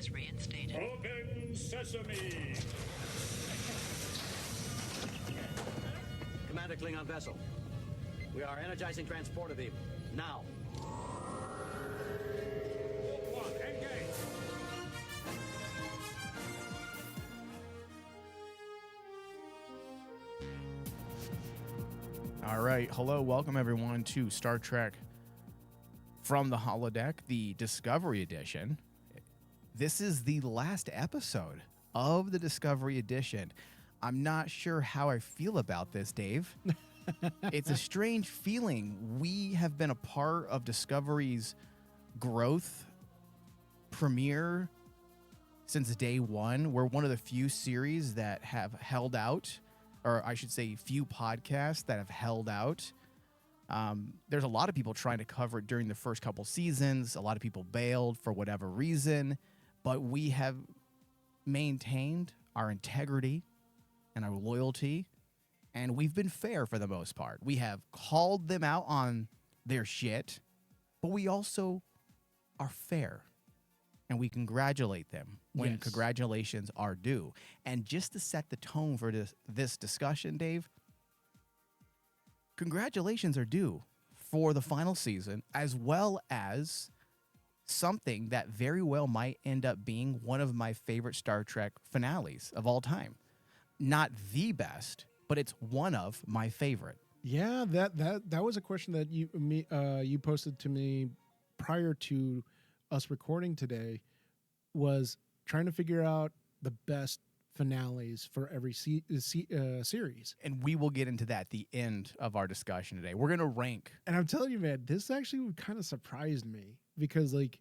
is reinstated. Open sesame! Commander Klingon vessel. We are energizing transporter beam. Now. One, engage! All right. Hello. Welcome, everyone, to Star Trek from the Holodeck, the Discovery Edition. This is the last episode of the Discovery Edition. I'm not sure how I feel about this, Dave. It's a strange feeling. We have been a part of Discovery's growth premiere since day one. We're one of the few series that have held out, or I should say few podcasts that have held out. There's a lot of people trying to cover it during the first couple seasons. A lot of people bailed for whatever reason, but we have maintained our integrity and our loyalty, and we've been fair for the most part. We have called them out on their shit, but we also are fair, and we congratulate them when congratulations are due. And just to set the tone for this discussion, Dave, congratulations are due for the final season, as well as something that very well might end up being one of my favorite Star Trek finales of all time. Not the best, but it's one of my favorite. Yeah, that was a question that you posted to me prior to us recording today, was trying to figure out the best finales for every series. And we will get into that at the end of our discussion today. We're going to rank. And I'm telling you, man, this actually kind of surprised me because, like,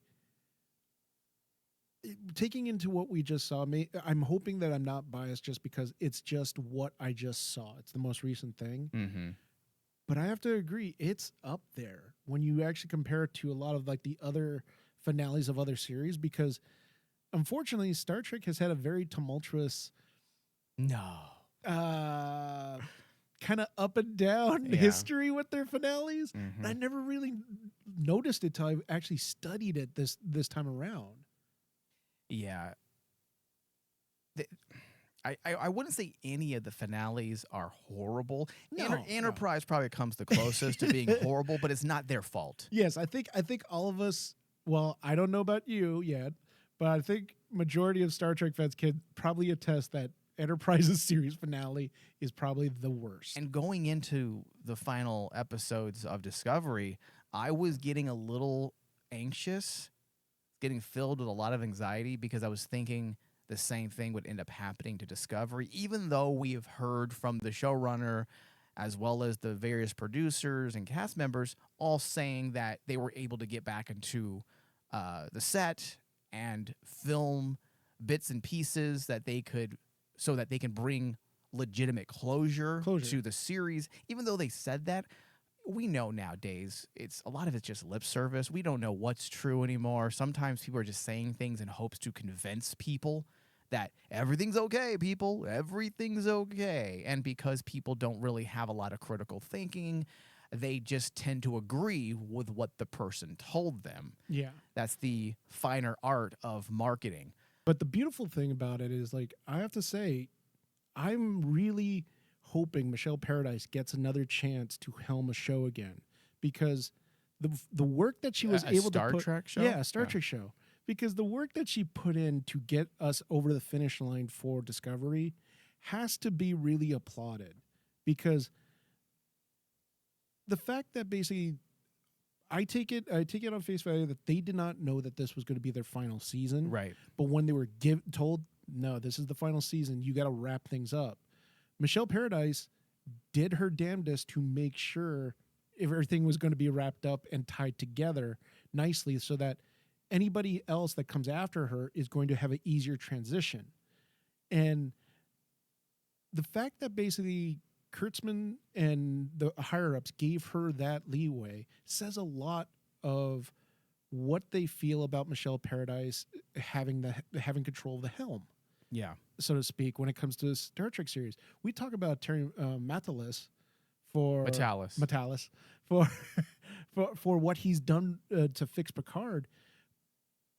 taking into what we just saw, I'm hoping that I'm not biased just because it's just what I just saw. It's the most recent thing. Mm-hmm. But I have to agree, it's up there when you actually compare it to a lot of like the other finales of other series, because unfortunately Star Trek has had a very tumultuous kind of up and down history with their finales. Mm-hmm. And I never really noticed it till I actually studied it this time around. Yeah. I wouldn't say any of the finales are horrible. Enterprise probably comes the closest to being horrible, but it's not their fault. Yes, I think all of us, well, I don't know about you yet, but I think majority of Star Trek fans can probably attest that Enterprise's series finale is probably the worst. And going into the final episodes of Discovery, I was getting a little anxious, getting filled with a lot of anxiety, because I was thinking the same thing would end up happening to Discovery, even though we have heard from the showrunner as well as the various producers and cast members all saying that they were able to get back into the set and film bits and pieces that they could, so that they can bring legitimate closure to the series. Even though they said that, we know nowadays a lot of it's just lip service. We don't know what's true anymore. Sometimes people are just saying things in hopes to convince people that everything's okay, people. Everything's okay. And because people don't really have a lot of critical thinking, they just tend to agree with what the person told them. Yeah. That's the finer art of marketing. But the beautiful thing about it is, like, I have to say, I'm really hoping Michelle Paradise gets another chance to helm a show again, because the work that she was able to put, Trek show? Yeah, a Star Trek show. Because the work that she put in to get us over the finish line for Discovery has to be really applauded. Because the fact that basically I take it on face value that they did not know that this was going to be their final season. Right. But when they were told, no, this is the final season, you got to wrap things up. Michelle Paradise did her damnedest to make sure everything was going to be wrapped up and tied together nicely, so that anybody else that comes after her is going to have an easier transition. And the fact that basically Kurtzman and the higher-ups gave her that leeway says a lot of what they feel about Michelle Paradise having control of the helm. Yeah. So to speak, when it comes to the Star Trek series. We talk about Terry Matalis for for what he's done to fix Picard.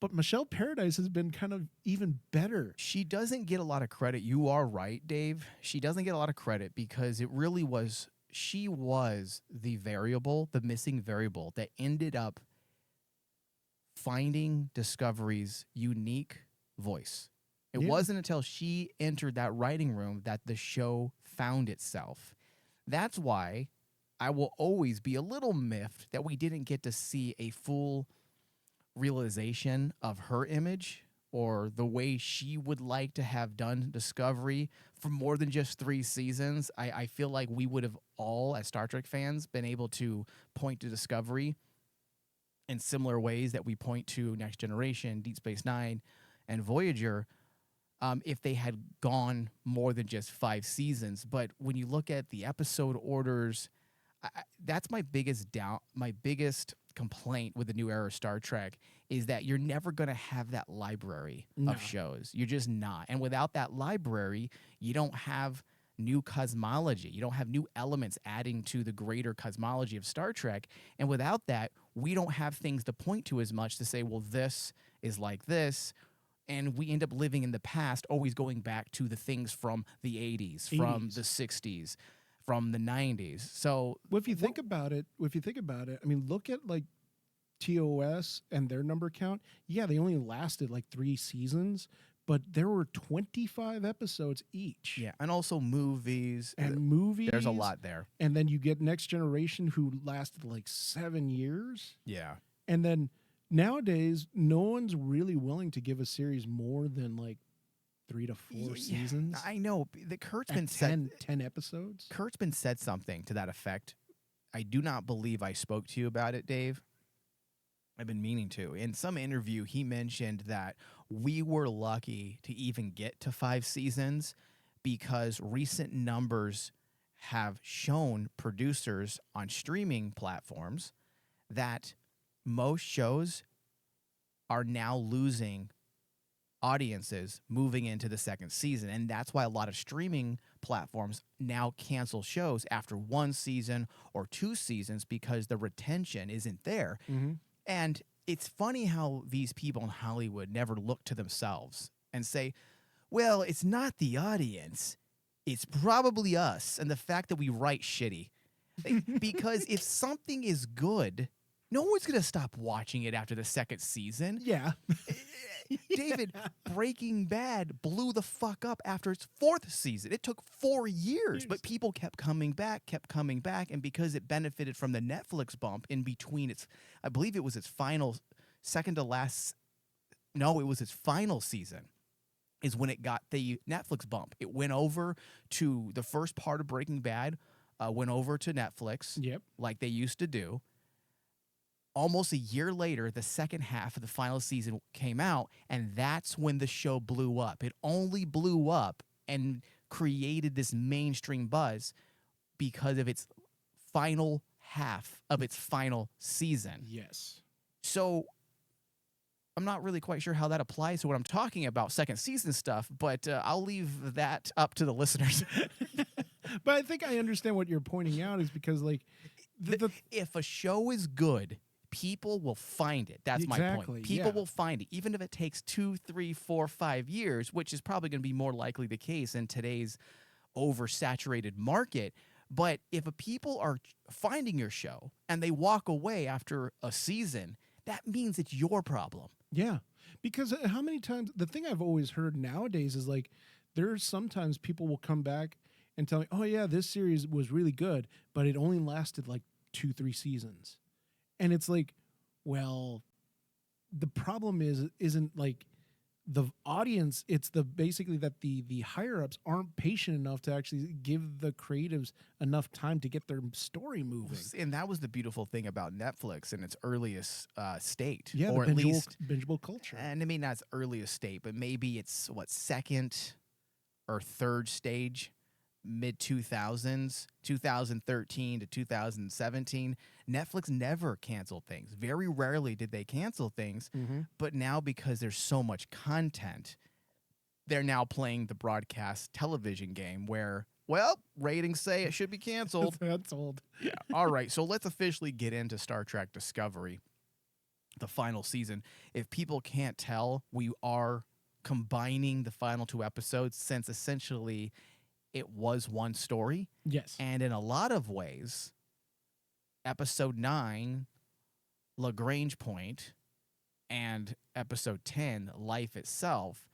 But Michelle Paradise has been kind of even better. She doesn't get a lot of credit. You are right, Dave. She doesn't get a lot of credit because it really was, she was the variable, the missing variable that ended up finding Discovery's unique voice. It Yeah. wasn't until she entered that writing room that the show found itself. That's why I will always be a little miffed that we didn't get to see a full realization of her image or the way she would like to have done Discovery for more than just 3 seasons. I feel like we would have all, as Star Trek fans, been able to point to Discovery in similar ways that we point to Next Generation, Deep Space Nine, and Voyager, if they had gone more than just 5 seasons. But when you look at the episode orders, that's my biggest doubt, my biggest complaint with the new era of Star Trek is that you're never going to have that library No. of shows. You're just not. And without that library, you don't have new cosmology. You don't have new elements adding to the greater cosmology of Star Trek. And without that, we don't have things to point to as much to say, well, this is like this. And we end up living in the past, always going back to the things from the 80s, from 80s. the 60s, from the 90s. So Well, if you think about it, I mean, look at like TOS and their number count. Yeah, they only lasted like 3 seasons, but there were 25 episodes each. yeah, and also movies. And movies. There's a lot there. And then you get Next Generation, who lasted like 7 years. Yeah. And then nowadays, no one's really willing to give a series more than like 3 to 4 seasons. I know. The Kurt's been And said 10 episodes. Kurt's been said something to that effect. I do not believe I spoke to you about it, Dave. I've been meaning to. In some interview, he mentioned that we were lucky to even get to 5 seasons because recent numbers have shown producers on streaming platforms that most shows are now losing audiences moving into the 2nd season. And that's why a lot of streaming platforms now cancel shows after 1 season or 2 seasons because the retention isn't there. Mm-hmm. And it's funny how these people in Hollywood never look to themselves and say, well, it's not the audience. It's probably us and the fact that we write shitty. Because if something is good, no one's going to stop watching it after the 2nd season. Yeah. David, Breaking Bad blew the fuck up after its 4th season. It took 4 years, but people kept coming back. And because it benefited from the Netflix bump in between its, I believe it was its final, second to last, no, it was its final season, is when it got the Netflix bump. It went over to the first part of Breaking Bad, went over to Netflix, Yep. like they used to do. Almost a year later, the second half of the final season came out, and that's when the show blew up. It only blew up and created this mainstream buzz because of its final half of its final season. Yes. So I'm not really quite sure how that applies to what I'm talking about, 2nd season stuff, but I'll leave that up to the listeners. But I think I understand what you're pointing out is because, like, If a show is good, people will find it. That's my Exactly, point. People yeah. will find it, even if it takes 2, 3, 4, 5 years, which is probably going to be more likely the case in today's oversaturated market. But if people are finding your show and they walk away after a season, that means it's your problem. Yeah, because how many times, the thing I've always heard nowadays is like, there's sometimes people will come back and tell me, oh yeah, this series was really good, but it only lasted like 2-3 seasons. And it's like, well, the problem isn't like the audience, it's basically that the higher ups aren't patient enough to actually give the creatives enough time to get their story moving. And that was the beautiful thing about Netflix in its earliest state. Yeah, or the at least, bingeable culture. and I mean, not its earliest state, but maybe it's, 2nd or 3rd stage, mid-2000s, 2013 to 2017. Netflix never canceled things. Very rarely did they cancel things, but now because there's so much content, they're now playing the broadcast television game where, well, ratings say it should be canceled. That's old. Yeah. All right, so let's officially get into Star Trek Discovery. the final season. If people can't tell, we are combining the final 2 episodes since essentially it was one story. Yes. And in a lot of ways, episode 9, Lagrange Point, and episode 10, Life Itself,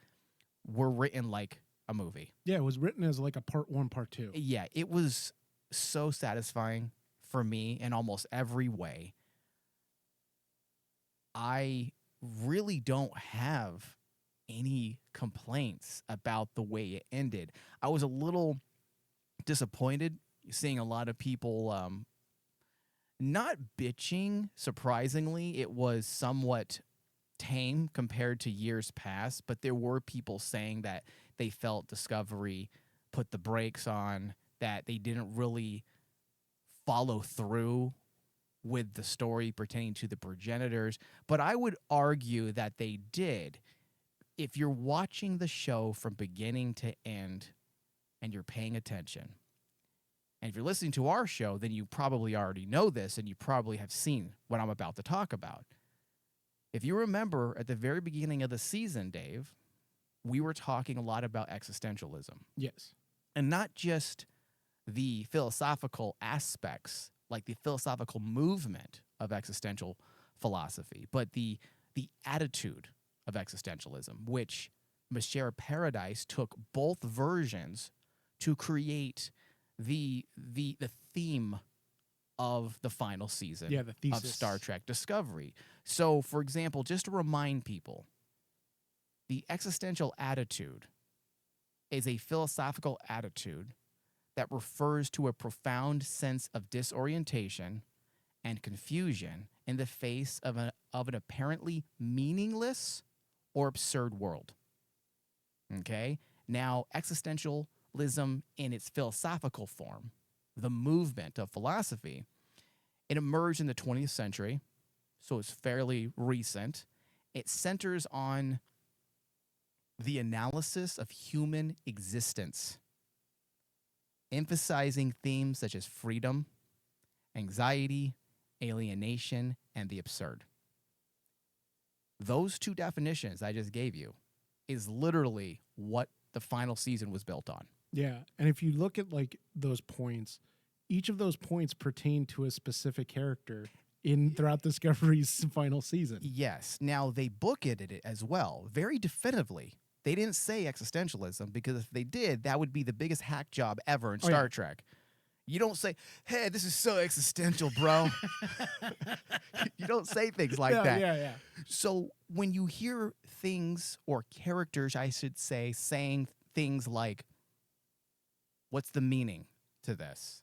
were written like a movie. Yeah, it was written as like a part 1, part 2. Yeah, it was so satisfying for me in almost every way. I really don't have any complaints about the way it ended. I was a little disappointed seeing a lot of people not bitching. Surprisingly, it was somewhat tame compared to years past, but there were people saying that they felt Discovery put the brakes on, that they didn't really follow through with the story pertaining to the progenitors. But I would argue that they did. If you're watching the show from beginning to end and you're paying attention, and if you're listening to our show, then you probably already know this and you probably have seen what I'm about to talk about. If you remember at the very beginning of the season, Dave, we were talking a lot about existentialism. Yes. And not just the philosophical aspects, like the philosophical movement of existential philosophy, but the attitude of existentialism, which Michelle Paradise took both versions to create the theme of the final season Yeah, the thesis of Star Trek Discovery. So, for example, just to remind people, the existential attitude is a philosophical attitude that refers to a profound sense of disorientation and confusion in the face of an apparently meaningless or absurd world. Okay? Now, existentialism in its philosophical form, the movement of philosophy, it emerged in the 20th century, so it's fairly recent. It centers on the analysis of human existence, emphasizing themes such as freedom, anxiety, alienation, and the absurd. Those 2 definitions I just gave you is literally what the final season was built on. Yeah. And if you look at like those points, each of those points pertain to a specific character throughout Discovery's final season. Yes. Now, they bookended it as well, very definitively. They didn't say existentialism, because if they did, that would be the biggest hack job ever in Star Trek. You don't say, hey, this is so existential, bro. You don't say things like that. Yeah. So when you hear things, or characters, I should say, saying things like, what's the meaning to this?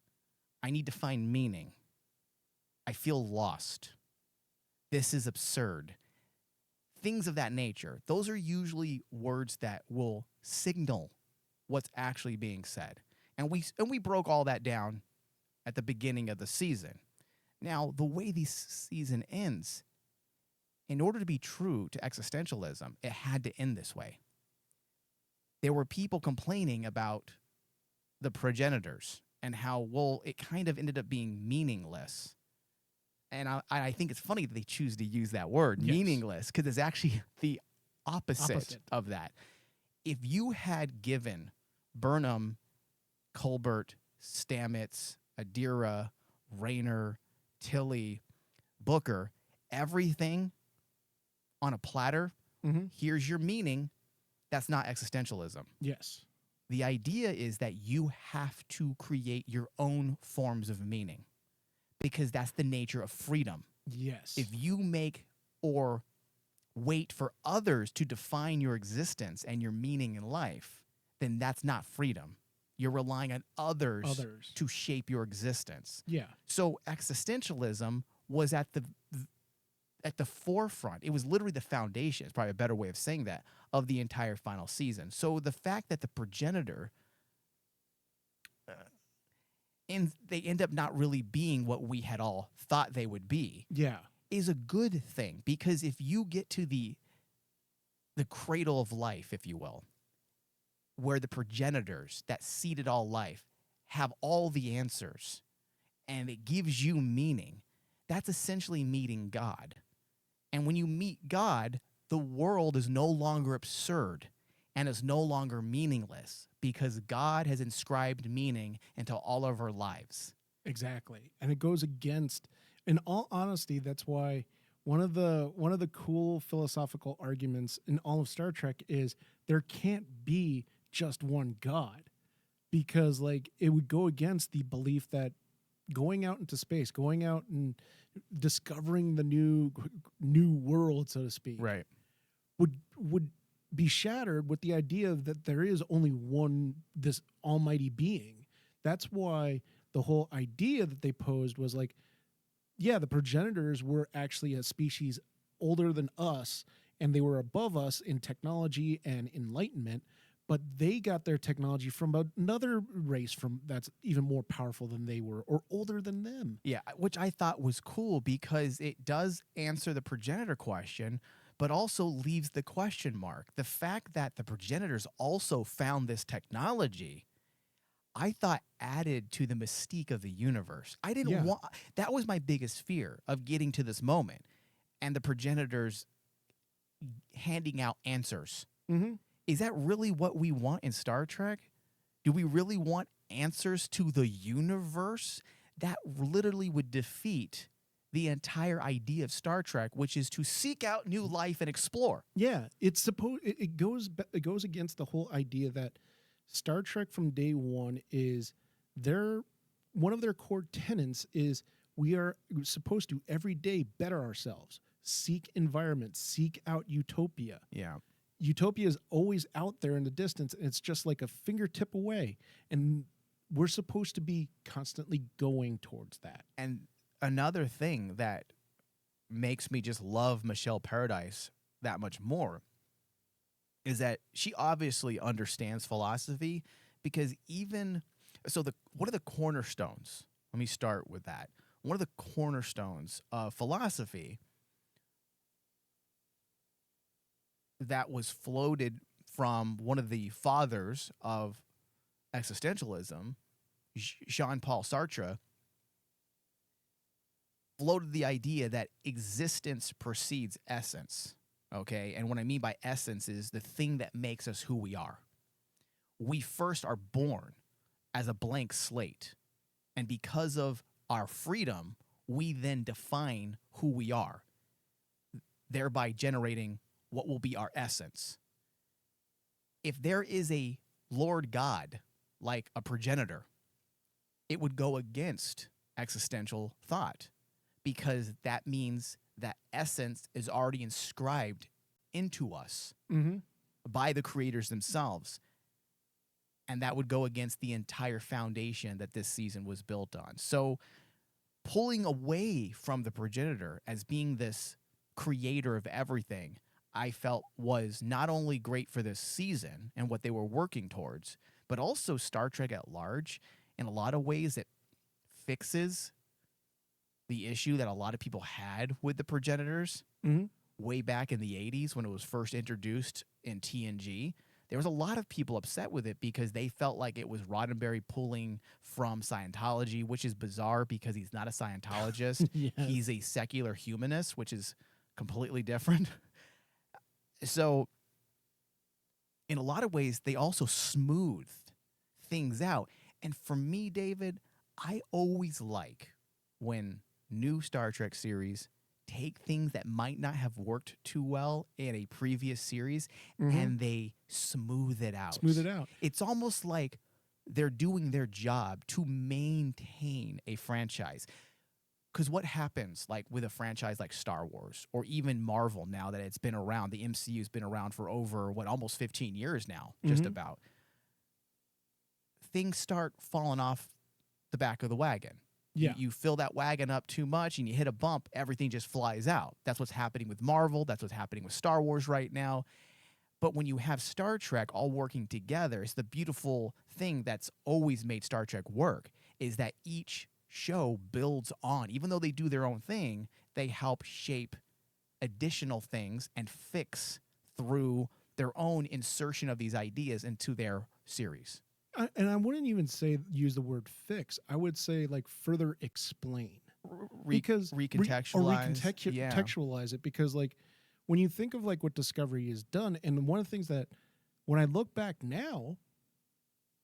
I need to find meaning. I feel lost. This is absurd. Things of that nature. Those are usually words that will signal what's actually being said. And we broke all that down at the beginning of the season. Now, the way this season ends, in order to be true to existentialism, it had to end this way. There were people complaining about the progenitors and how, well, it kind of ended up being meaningless. And I think it's funny that they choose to use that word, yes. meaningless, because it's actually the opposite of that. If you had given Burnham, Colbert, Stamets, Adira, Rayner, Tilly, Booker, everything on a platter, here's your meaning, that's not existentialism. Yes. The idea is that you have to create your own forms of meaning, because that's the nature of freedom. Yes. If you make or wait for others to define your existence and your meaning in life, then that's not freedom. You're relying on others to shape your existence. Yeah. So existentialism was at the forefront. It was literally the foundation, it's probably a better way of saying that, of the entire final season. So the fact that the progenitor and they end up not really being what we had all thought they would be, is a good thing. Because if you get to the cradle of life, if you will, where the progenitors that seeded all life have all the answers and it gives you meaning, that's essentially meeting God. And when you meet God, the world is no longer absurd and is no longer meaningless because God has inscribed meaning into all of our lives. Exactly. And it goes against, in all honesty, that's why one of the cool philosophical arguments in all of Star Trek is there can't be just one God, because like it would go against the belief that going out into space, going out and discovering the new world, so to speak, Right. would be shattered with the idea that there is only one, this almighty being. That's why the whole idea that they posed was like, yeah, the progenitors were actually a species older than us, and they were above us in technology and enlightenment, but they got their technology from another race from that's even more powerful than they were or older than them. Yeah, which I thought was cool because it does answer the progenitor question, but also leaves the question mark. The fact that the progenitors also found this technology, I thought added to the mystique of the universe. I didn't Yeah. want that was my biggest fear of getting to this moment and the progenitors handing out answers. Mm-hmm. Is that really what we want in Star Trek? Do we really want answers to the universe? That literally would defeat the entire idea of Star Trek, which is to seek out new life and explore. Yeah, it goes against the whole idea that Star Trek from day one is one of their core tenets is we are supposed to every day better ourselves, seek environment, seek out utopia. Yeah. Utopia is always out there in the distance, and it's just like a fingertip away, and we're supposed to be constantly going towards that. And another thing that makes me just love Michelle Paradise that much more is that she obviously understands philosophy because one of the cornerstones, let me start with that. One of the cornerstones of philosophy that was floated from one of the fathers of existentialism, Jean-Paul Sartre, floated the idea that existence precedes essence, okay? And what I mean by essence is the thing that makes us who we are. We first are born as a blank slate, and because of our freedom, we then define who we are, thereby generating what will be our essence. If there is a Lord God, like a progenitor, it would go against existential thought because that means that essence is already inscribed into us by the creators themselves. And that would go against the entire foundation that this season was built on. So pulling away from the progenitor as being this creator of everything, I felt was not only great for this season and what they were working towards, but also Star Trek at large. In a lot of ways, it fixes the issue that a lot of people had with the progenitors way back in the 80s when it was first introduced in TNG. There was a lot of people upset with it because they felt like it was Roddenberry pulling from Scientology, which is bizarre because he's not a Scientologist. Yes. He's a secular humanist, which is completely different. So in a lot of ways, they also smoothed things out. And for me, David, I always like when new Star Trek series take things that might not have worked too well in a previous series and they smooth it out. Smooth it out. It's almost like they're doing their job to maintain a franchise. Because what happens like with a franchise like Star Wars or even Marvel now that it's been around, the MCU's been around for over, almost 15 years now, just about. Things start falling off the back of the wagon. Yeah. You fill that wagon up too much and you hit a bump, everything just flies out. That's what's happening with Marvel. That's what's happening with Star Wars right now. But when you have Star Trek all working together, it's the beautiful thing that's always made Star Trek work, is that each show builds on. Even though they do their own thing, they help shape additional things and fix through their own insertion of these ideas into their series. And I wouldn't even use the word fix. I would say like further explain. because recontextualize. contextualize it, because like when you think of like what Discovery has done, and one of the things that when I look back now,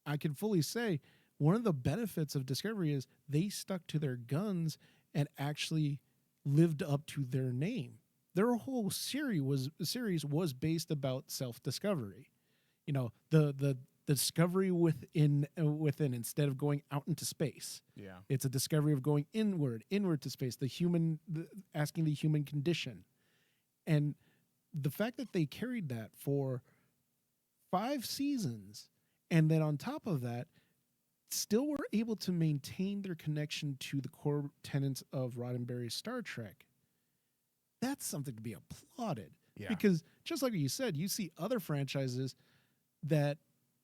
I can fully say one of the benefits of Discovery is they stuck to their guns and actually lived up to their name. Their whole series was based about self-discovery. You know, the discovery within instead of going out into space. Yeah. It's a discovery of going inward to space, asking the human condition. And the fact that they carried that for 5 seasons, and then on top of that, still were able to maintain their connection to the core tenets of Roddenberry's Star Trek, that's something to be applauded. Yeah. Because just like you said, you see other franchises that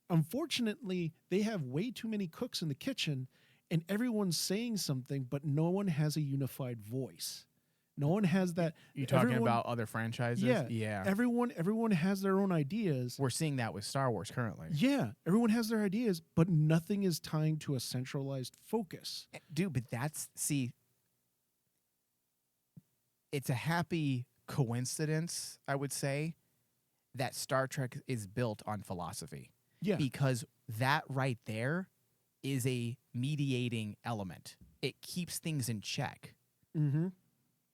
unfortunately they have way too many cooks in the kitchen and everyone's saying something, but no one has a unified voice. No one has that. You talking about other franchises? Yeah. Everyone has their own ideas. We're seeing that with Star Wars currently. Yeah. Everyone has their ideas, but nothing is tying to a centralized focus. Dude, but it's a happy coincidence, I would say, that Star Trek is built on philosophy. Yeah. Because that right there is a mediating element. It keeps things in check. Mm-hmm.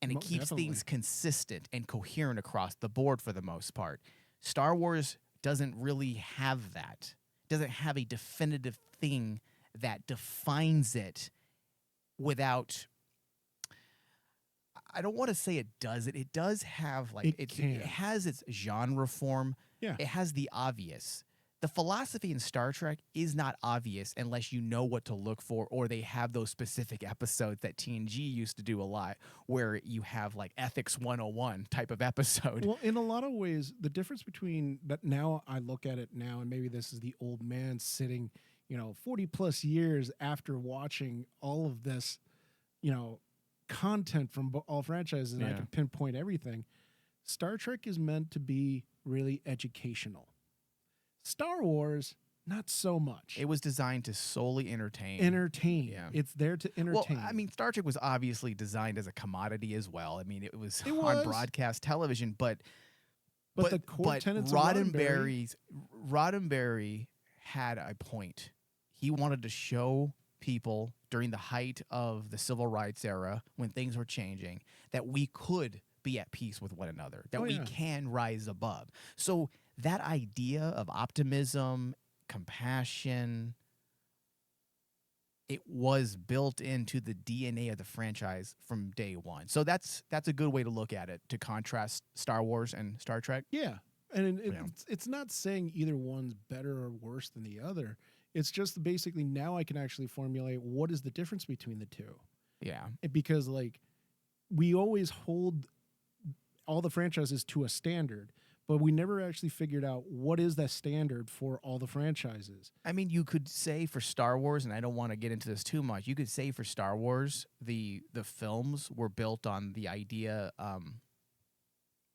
And it keeps things consistent and coherent across the board for the most part. Star Wars doesn't really have that. Doesn't have a definitive thing that defines it without... I don't want to say it does it. It does have, like... It has its genre form. Yeah. It has the obvious. The philosophy in Star Trek is not obvious unless you know what to look for, or they have those specific episodes that TNG used to do a lot, where you have like Ethics 101 type of episode. Well, in a lot of ways, the difference between that, now I look at it now, and maybe this is the old man sitting, 40 plus years after watching all of this, content from all franchises, and I can pinpoint everything. Star Trek is meant to be really educational. Star Wars, not so much. It was designed to solely entertain. Yeah. It's there to entertain. Well, I mean, Star Trek was obviously designed as a commodity as well. I mean, it was on broadcast television, but the core tenets of Roddenberry had a point. He wanted to show people during the height of the civil rights era, when things were changing, that we could be at peace with one another, that we can rise above. So that idea of optimism, compassion, it was built into the DNA of the franchise from day one. So that's a good way to look at it, to contrast Star Wars and Star Trek. Yeah. And it's not saying either one's better or worse than the other. It's just basically now I can actually formulate what is the difference between the two. Yeah. Because like we always hold all the franchises to a standard, but we never actually figured out what is that standard for all the franchises. I mean, you could say for Star Wars, and I don't want to get into this too much, you could say for Star Wars, the films were built on the idea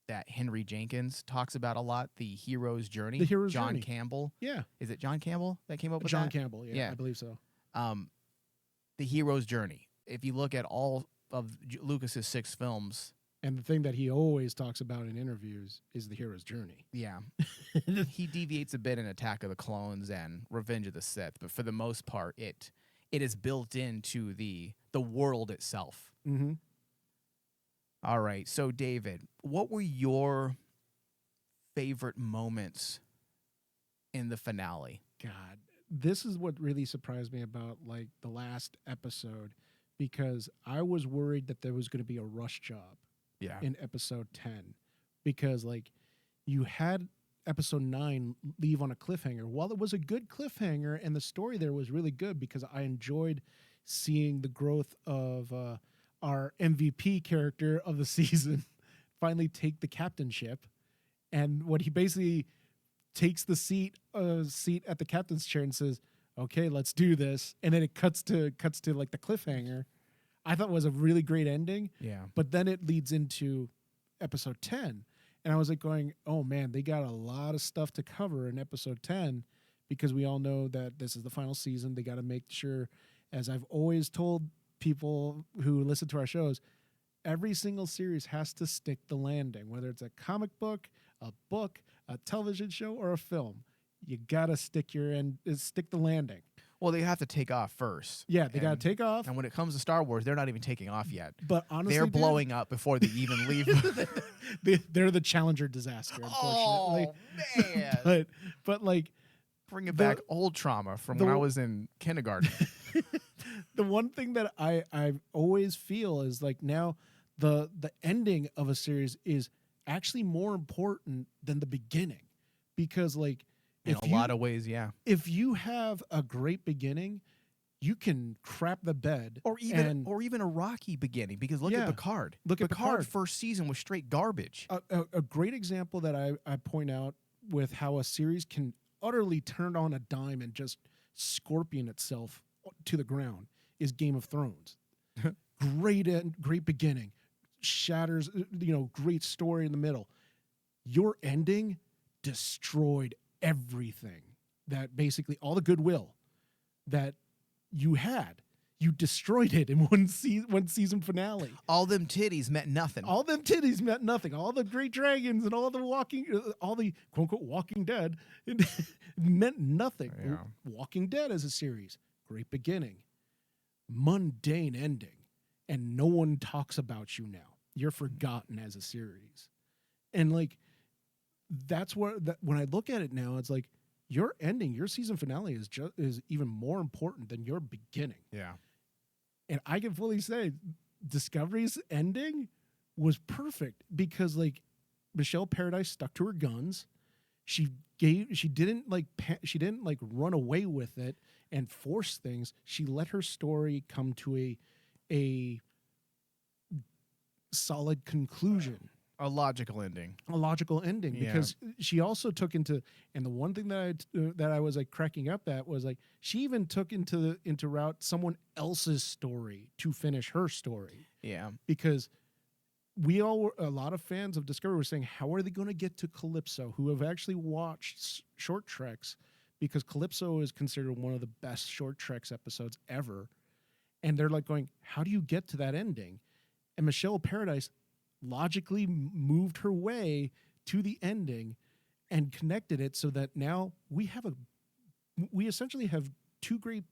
that Henry Jenkins talks about a lot, the hero's journey. The hero's John journey. Campbell. Yeah. Is it John Campbell that came up with John that? Campbell, yeah, I believe so. The hero's journey. If you look at all of Lucas's 6 films... And the thing that he always talks about in interviews is the hero's journey. Yeah. He deviates a bit in Attack of the Clones and Revenge of the Sith, but for the most part, it is built into the world itself. Mm-hmm. All right. So, David, what were your favorite moments in the finale? God, this is what really surprised me about like the last episode, because I was worried that there was going to be a rush job. Yeah. In episode 10, because like you had episode 9 leave on a cliffhanger. While it was a good cliffhanger and the story there was really good, because I enjoyed seeing the growth of our MVP character of the season finally take the captainship, and what he basically takes the seat at the captain's chair and says, "Okay, let's do this," and then it cuts to like the cliffhanger. I thought was a really great ending. Yeah. But then it leads into episode 10. And I was like going, oh man, they got a lot of stuff to cover in episode 10, because we all know that this is the final season. They got to make sure, as I've always told people who listen to our shows, every single series has to stick the landing, whether it's a comic book, a book, a television show, or a film. You gotta stick the landing. Well, they have to take off first. Yeah, they gotta take off. And when it comes to Star Wars, they're not even taking off yet. But honestly, they're blowing up before they even leave. they're the Challenger disaster, unfortunately. Oh man! but like, bring it back old trauma from when I was in kindergarten. The one thing that I always feel is like now the ending of a series is actually more important than the beginning, because like in a lot of ways, yeah. If you have a great beginning, you can crap the bed, or even a rocky beginning. Because look at Picard. Picard first season was straight garbage. A great example that I point out with how a series can utterly turn on a dime and just scorpion itself to the ground is Game of Thrones. Great end, great beginning, shatters, great story in the middle. Your ending destroyed everything, that basically all the goodwill that you had, you destroyed it in one season finale. All them titties meant nothing. All them titties meant nothing. All the great dragons and all the quote unquote Walking Dead meant nothing. Yeah. Walking Dead as a series, great beginning, mundane ending, and no one talks about you now. You're forgotten as a series. And like, that's where when I look at it now, it's like your ending, your season finale is even more important than your beginning. Yeah. And I can fully say Discovery's ending was perfect because like Michelle Paradise stuck to her guns. She didn't run away with it and force things. She let her story come to a solid conclusion. A logical ending. Because she also took into, and the one thing that I was like cracking up at was like she even took into route someone else's story to finish her story. Yeah. Because a lot of fans of Discovery were saying, how are they going to get to Calypso, who have actually watched short treks, because Calypso is considered one of the best short treks episodes ever. And they're like going, how do you get to that ending? And Michelle Paradise logically moved her way to the ending and connected it so that now we essentially have two great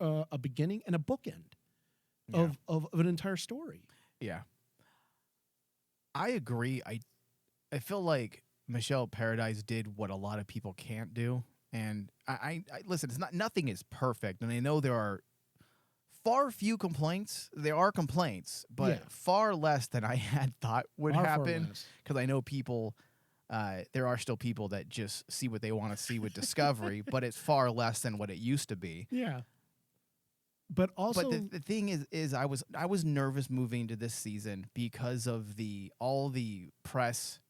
a beginning and a bookend of an entire story. Yeah. I agree. I feel like Michelle Paradise did what a lot of people can't do. And I listen, nothing is perfect, and I know there are far few complaints. There are complaints, but far less than I had thought would happen. Because I know people, there are still people that just see what they want to see with Discovery, but it's far less than what it used to be. Yeah. But also, the thing is I was nervous moving into this season because of all the press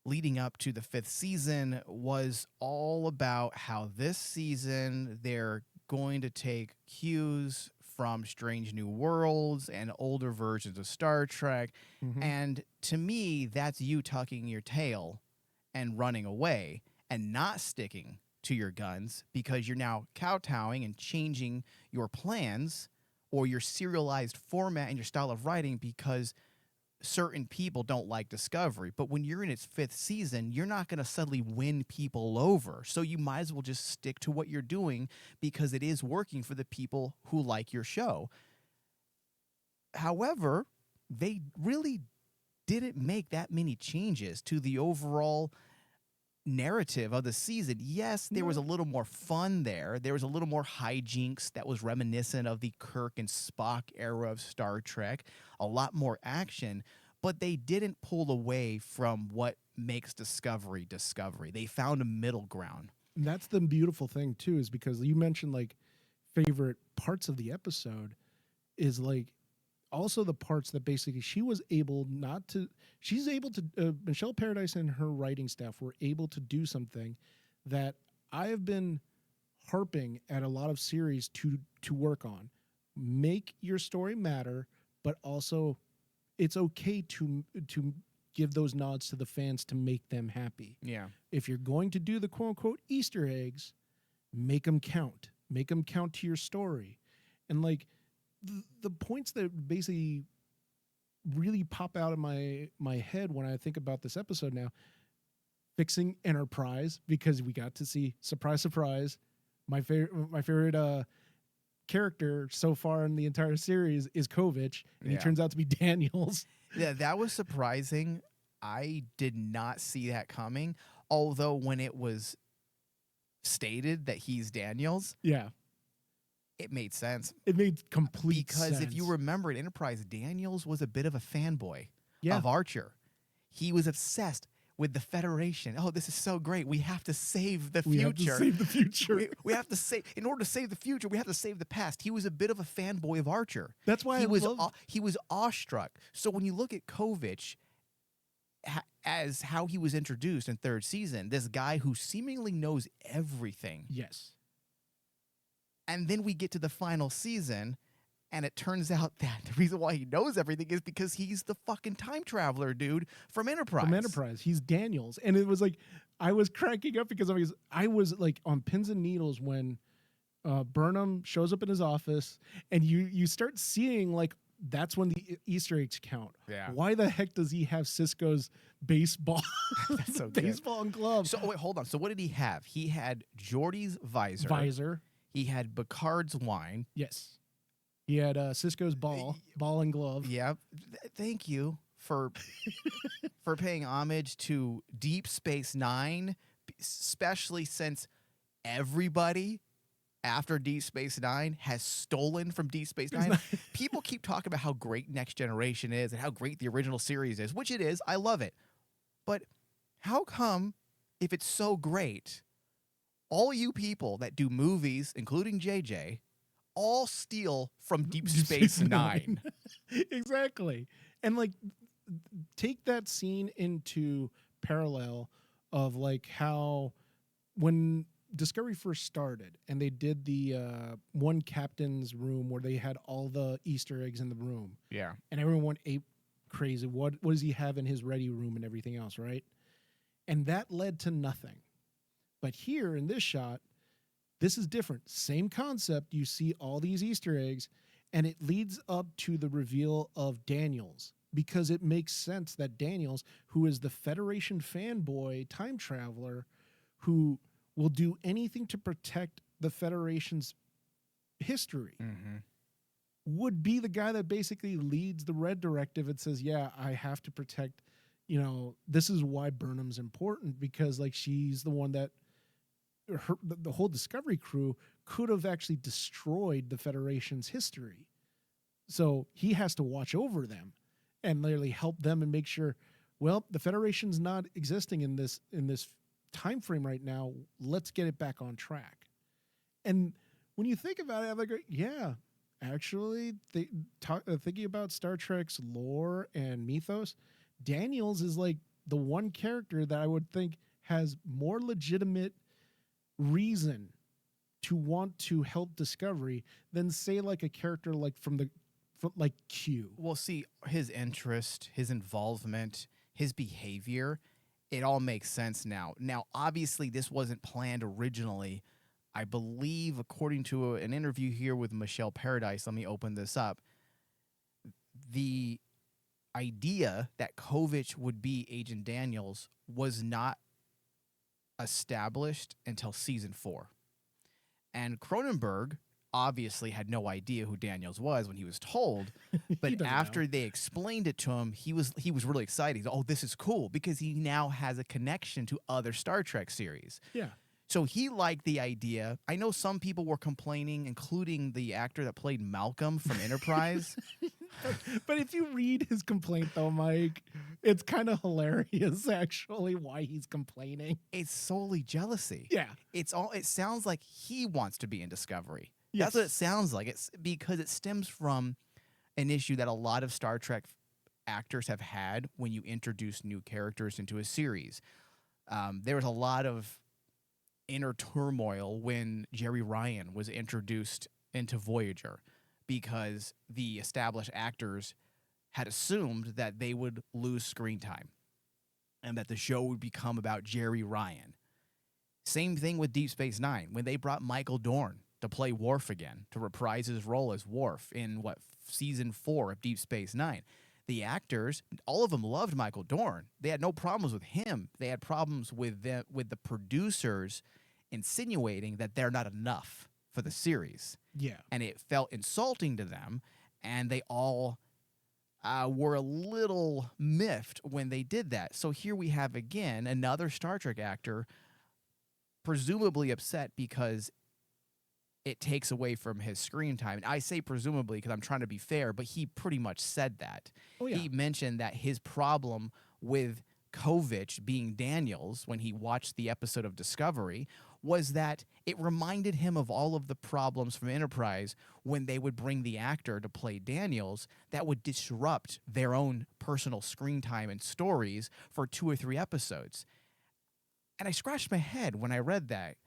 leading up to the 5th season was all about how this season they're going to take cues from Strange New Worlds and older versions of Star Trek. Mm-hmm. And to me, that's you tucking your tail and running away and not sticking to your guns, because you're now kowtowing and changing your plans or your serialized format and your style of writing because certain people don't like Discovery. But when you're in its 5th season, you're not going to suddenly win people over. So you might as well just stick to what you're doing because it is working for the people who like your show. However, they really didn't make that many changes to the overall narrative of the season. Yes, there was a little more fun there. There was a little more hijinks that was reminiscent of the Kirk and Spock era of Star Trek. A lot more action, but they didn't pull away from what makes Discovery Discovery. They found a middle ground. And that's the beautiful thing too, is because you mentioned like favorite parts of the episode is like also the parts that basically Michelle Paradise and her writing staff were able to do something that I have been harping at a lot of series to work on. Make your story matter, but also it's okay to give those nods to the fans to make them happy. Yeah. If you're going to do the quote unquote Easter eggs, make them count. Make them count to your story. And like the points that basically really pop out of my head when I think about this episode now, fixing Enterprise, because we got to see, surprise, surprise, my favorite character so far in the entire series is Kovich, and he turns out to be Daniels. Yeah, that was surprising. I did not see that coming. Although when it was stated that he's Daniels, Yeah. it made sense. It made complete sense. Because if you remember in Enterprise, Daniels was a bit of a fanboy Yeah. of Archer. He was obsessed with the Federation. Oh, this is so great. We have to save the we future. have to save the future. We have to save, in order to save the future, we have to save the past. He was a bit of a fanboy of Archer. That's why he was awestruck. So when you look at Kovich as how he was introduced in third season, this guy who seemingly knows everything. Yes. And then we get to the final season, and it turns out that the reason why he knows everything is because he's the fucking time traveler dude from Enterprise. From Enterprise. He's Daniels. And it was like, I was cracking up because I was like on pins and needles when Burnham shows up in his office, and you start seeing like, that's when the Easter eggs count. Yeah. Why the heck does he have Cisco's baseball, That's so good. baseball and glove? So wait, hold on. So what did he have? He had Geordi's visor. Visor. He had Picard's wine. Yes. He had Cisco's ball and glove. Yep. Thank you for for paying homage to Deep Space Nine, especially since everybody after Deep Space Nine has stolen from Deep Space Nine. People keep talking about how great Next Generation is and how great the original series is, which it is. I love it. But how come, if it's so great, all you people that do movies, including JJ, all steal from Deep Space Nine? Exactly. And like, take that scene into parallel of like how when Discovery first started and they did the one captain's room where they had all the Easter eggs in the room. Yeah. And everyone went ape crazy. What does he have in his ready room and everything else, right? And that led to nothing. But here in this shot, this is different. Same concept. You see all these Easter eggs, and it leads up to the reveal of Daniels, because it makes sense that Daniels, who is the Federation fanboy time traveler, who will do anything to protect the Federation's history, would be the guy that basically leads the Red Directive and says, yeah, I have to protect, this is why Burnham's important, because like she's the one that the whole Discovery crew could have actually destroyed the Federation's history. So he has to watch over them and literally help them and make sure, well, the Federation's not existing in this time frame right now. Let's get it back on track. And when you think about it, I'm like, yeah, actually, thinking about Star Trek's lore and mythos, Daniels is like the one character that I would think has more legitimate reason to want to help Discovery than say like a character like from like Q. Well, see, his interest, his involvement, his behavior, it all makes sense now. Now, obviously, this wasn't planned originally. I believe, according to an interview here with Michelle Paradise, let me open this up. The idea that Kovich would be Agent Daniels was not established until season 4. And Cronenberg obviously had no idea who Daniels was when he was told, but after they explained it to him, he was really excited. He's, oh, this is cool, because he now has a connection to other Star Trek series. Yeah. So he liked the idea. I know some people were complaining, including the actor that played Malcolm from Enterprise. But if you read his complaint, though, Mike, it's kind of hilarious, actually, why he's complaining. It's solely jealousy. Yeah. It sounds like he wants to be in Discovery. Yes. That's what it sounds like. It's because it stems from an issue that a lot of Star Trek actors have had when you introduce new characters into a series. There was a lot of inner turmoil when Jerry Ryan was introduced into Voyager, because the established actors had assumed that they would lose screen time and that the show would become about Jerry Ryan. Same thing with Deep Space Nine. When they brought Michael Dorn to play Worf again, to reprise his role as Worf in season 4 of Deep Space Nine. The actors, all of them loved Michael Dorn. They had no problems with him. They had problems with the producers insinuating that they're not enough for the series. Yeah. And it felt insulting to them, and they all were a little miffed when they did that. So here we have again another Star Trek actor presumably upset because it takes away from his screen time. And I say presumably because I'm trying to be fair, but he pretty much said that. Oh, yeah. He mentioned that his problem with Kovich being Daniels when he watched the episode of Discovery was that it reminded him of all of the problems from Enterprise when they would bring the actor to play Daniels that would disrupt their own personal screen time and stories for 2 or 3 episodes. And I scratched my head when I read that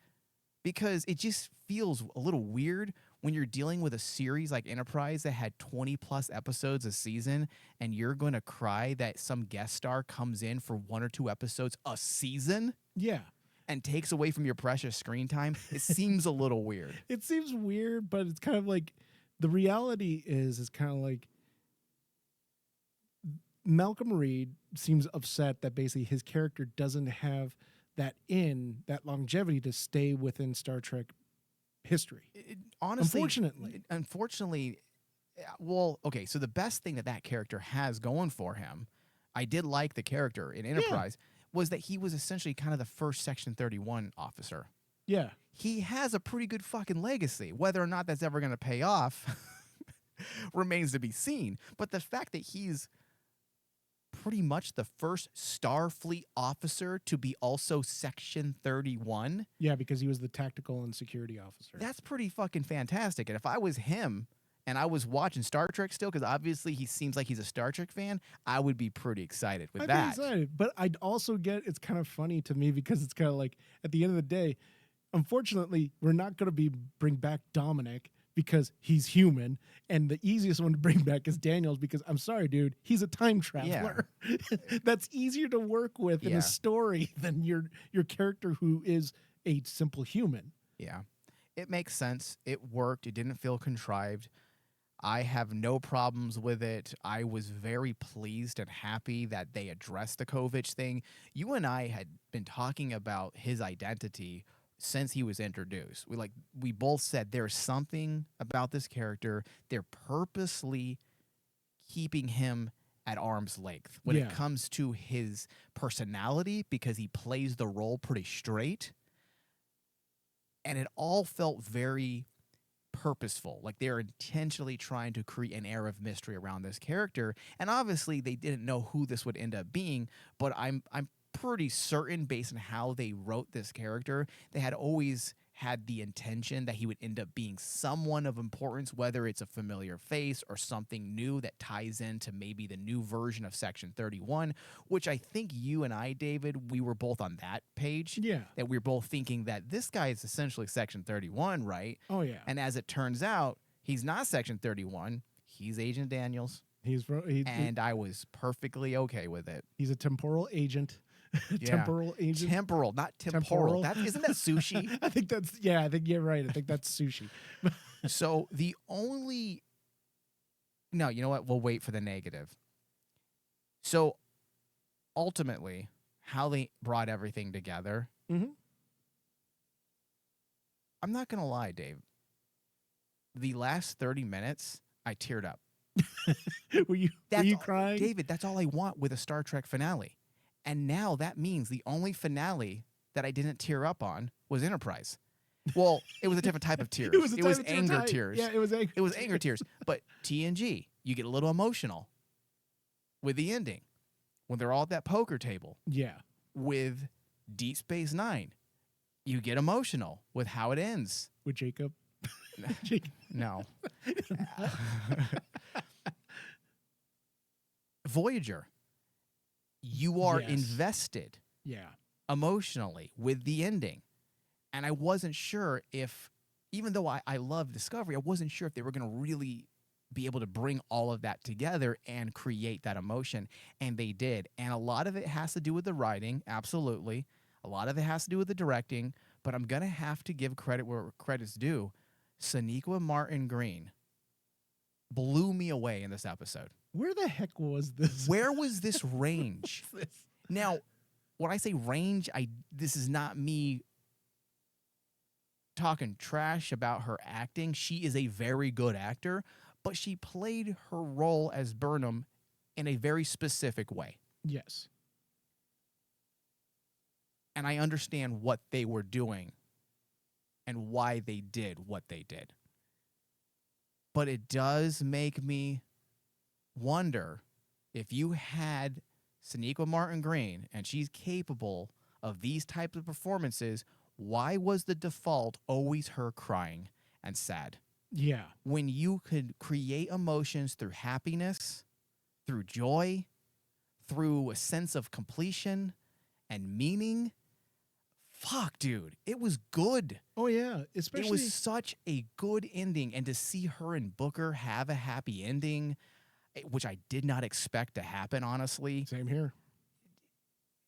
because it just feels a little weird when you're dealing with a series like Enterprise that had 20 plus episodes a season and you're going to cry that some guest star comes in for 1 or 2 episodes a season Yeah. and takes away from your precious screen time. It seems a little weird. It seems weird, but it's kind of like the reality is kind of like Malcolm Reed seems upset that basically his character doesn't have that longevity to stay within Star Trek history. Honestly, unfortunately, well, okay. So the best thing that character has going for him, I did like the character in Enterprise, was that he was essentially kind of the first Section 31 officer. yeah, He has a pretty good fucking legacy. Whether or not that's ever going to pay off remains to be seen. But the fact that he's pretty much the first Starfleet officer to be also Section 31. yeah, because he was the tactical and security officer. That's pretty fucking fantastic. And if I was him and I was watching Star Trek still, because obviously he seems like he's a Star Trek fan, I would be pretty excited with that. I'd be excited, but I'd also get it's kind of funny to me because it's kind of like at the end of the day, unfortunately, we're not going to bring back Dominic because he's human, and the easiest one to bring back is Daniels because I'm sorry, dude, he's a time traveler. Yeah. That's easier to work with in a story than your character who is a simple human. Yeah, it makes sense. It worked. It didn't feel contrived. I have no problems with it. I was very pleased and happy that they addressed the Kovich thing. You and I had been talking about his identity since he was introduced. We both said there's something about this character. They're purposely keeping him at arm's length when it comes to his personality because he plays the role pretty straight. And it all felt very purposeful. Like they're intentionally trying to create an air of mystery around this character. And obviously they didn't know who this would end up being, but I'm pretty certain based on how they wrote this character, they had always had the intention that he would end up being someone of importance, whether it's a familiar face or something new that ties into maybe the new version of Section 31, which I think you and I, David, we were both on that page. Yeah. That we were both thinking that this guy is essentially Section 31, right? Oh, yeah. And as it turns out, he's not Section 31. He's Agent Daniels. And I was perfectly okay with it. He's a temporal agent. Temporal agent. Temporal, not temporal. Isn't that sushi? I think you're right. I think that's sushi. So no, you know what? We'll wait for the negative. So ultimately, how they brought everything together. Mm-hmm. I'm not going to lie, Dave. The last 30 minutes, I teared up. Were you crying? David, that's all I want with a Star Trek finale. And now that means the only finale that I didn't tear up on was Enterprise. Well, it was a different type of tears. It was anger tears. Yeah, it was anger. It was anger tears. But TNG, you get a little emotional with the ending when they're all at that poker table. Yeah. With Deep Space Nine, you get emotional with how it ends. With Jacob. No. Voyager. You are invested emotionally with the ending. And I wasn't sure if, even though I love Discovery, I wasn't sure if they were going to really be able to bring all of that together and create that emotion. And they did. And a lot of it has to do with the writing, absolutely. A lot of it has to do with the directing. But I'm going to have to give credit where credit's due. Sonequa Martin Green blew me away in this episode. Where the heck was this? Where was this range? Now, when I say range, this is not me talking trash about her acting. She is a very good actor, but she played her role as Burnham in a very specific way. Yes. And I understand what they were doing and why they did what they did. But it does make me wonder, if you had Sonequa Martin Green and she's capable of these types of performances, why was the default always her crying and sad? Yeah. When you could create emotions through happiness, through joy, through a sense of completion and meaning. Fuck, dude. It was good. Oh, yeah. Especially. It was such a good ending. And to see her and Booker have a happy ending, which I did not expect to happen, honestly. Same here.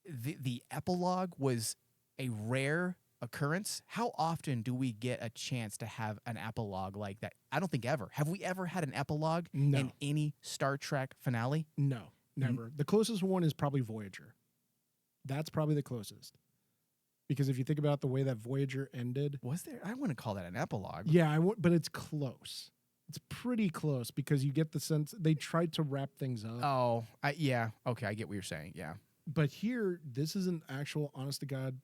The epilogue was a rare occurrence. How often do we get a chance to have an epilogue like that? I don't think ever. Have we ever had an epilogue in any Star Trek finale? No, never. The closest one is probably Voyager. That's probably the closest. Because if you think about the way that Voyager ended. Was there? I wouldn't call that an epilogue. Yeah, but it's close. It's pretty close because you get the sense they tried to wrap things up. Oh, yeah. Okay, I get what you're saying. Yeah. But here, this is an actual, honest to God,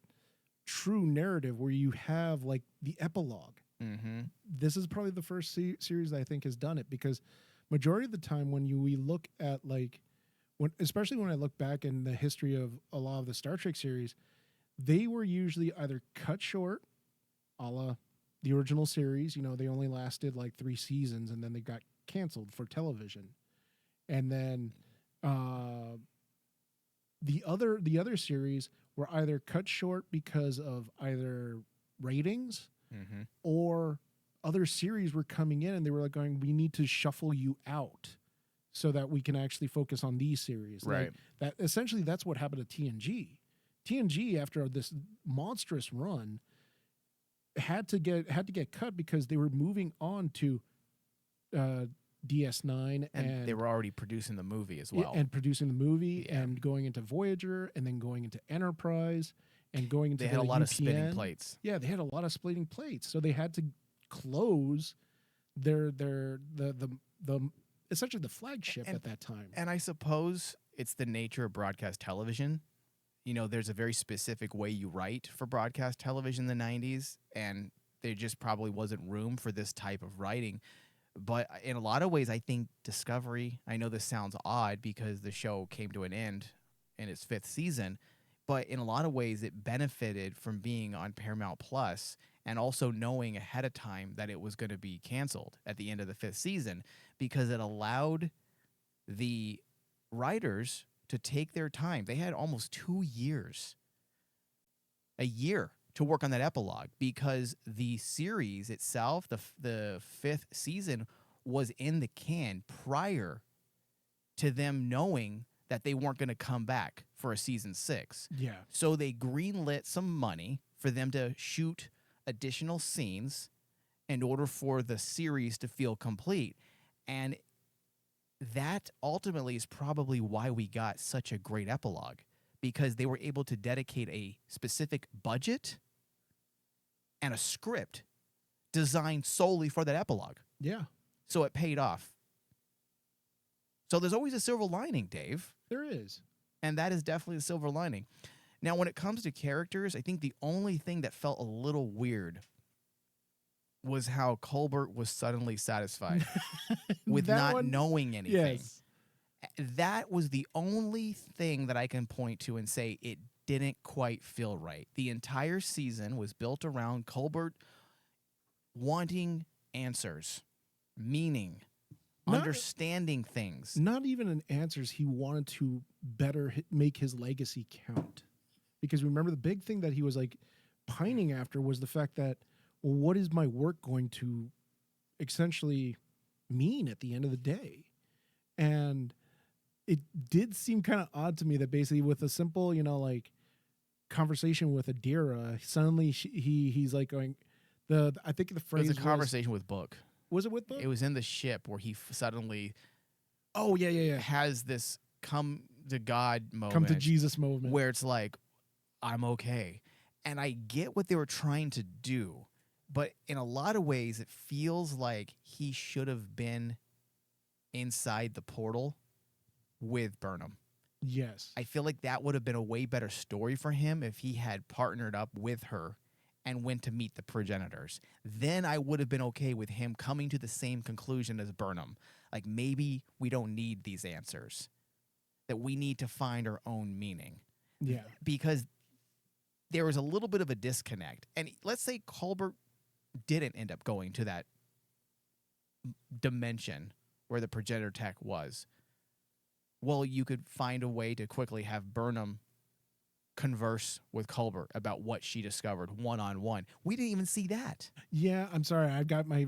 true narrative where you have like the epilogue. Mm-hmm. This is probably the first series that I think has done it, because majority of the time when we look at especially when I look back in the history of a lot of the Star Trek series, they were usually either cut short, a la the original series. They only lasted like 3 seasons and then they got canceled for television. And then the other series were either cut short because of either ratings or other series were coming in and they were like going, we need to shuffle you out so that we can actually focus on these series. Right. Like that essentially that's what happened to TNG. TNG, after this monstrous run, had to get cut because they were moving on to DS9, and they were already producing the movie as well. And producing the movie and going into Voyager and then going into Enterprise and going into they had a lot UPN. of spinning plates. Yeah, they had a lot of splitting plates. So they had to close the essentially the flagship at that time. And I suppose it's the nature of broadcast television. There's a very specific way you write for broadcast television in the 90s, and there just probably wasn't room for this type of writing. But in a lot of ways, I think Discovery, I know this sounds odd because the show came to an end in its 5th season, but in a lot of ways, it benefited from being on Paramount Plus and also knowing ahead of time that it was going to be canceled at the end of the 5th season, because it allowed the writers to take their time. They had almost 2 years, a year, to work on that epilogue, because the series itself, the 5th season, was in the can prior to them knowing that they weren't going to come back for a season 6. Yeah. So they greenlit some money for them to shoot additional scenes in order for the series to feel complete. And that ultimately is probably why we got such a great epilogue, because they were able to dedicate a specific budget and a script designed solely for that epilogue. Yeah. So it paid off. So there's always a silver lining, Dave. There is. And that is definitely the silver lining. Now, when it comes to characters, I think the only thing that felt a little weird was how Colbert was suddenly satisfied with not knowing anything. Yes. That was the only thing that I can point to and say it didn't quite feel right. The entire season was built around Colbert wanting answers, meaning, understanding things. Not even an answers. He wanted to better make his legacy count. Because remember, the big thing that he was like pining after was the fact that, well, what is my work going to essentially mean at the end of the day? And it did seem kind of odd to me that basically with a simple, like conversation with Adira, suddenly he's like going, I think the It phrase was a conversation with Book. Was it with Book? It was in the ship where he suddenly Oh yeah. has this come to God moment, Come to Jesus moment. where it's like, I'm okay. And I get what they were trying to do, but in a lot of ways, it feels like he should have been inside the portal with Burnham. Yes. I feel like that would have been a way better story for him if he had partnered up with her and went to meet the progenitors. Then I would have been okay with him coming to the same conclusion as Burnham. Like, maybe we don't need these answers, that we need to find our own meaning. Yeah. Because there was a little bit of a disconnect. And let's say Colbert didn't end up going to that dimension where the progenitor tech was. Well, you could find a way to quickly have Burnham converse with Colbert about what she discovered one-on-one. We didn't even see that. Yeah, I'm sorry. I got my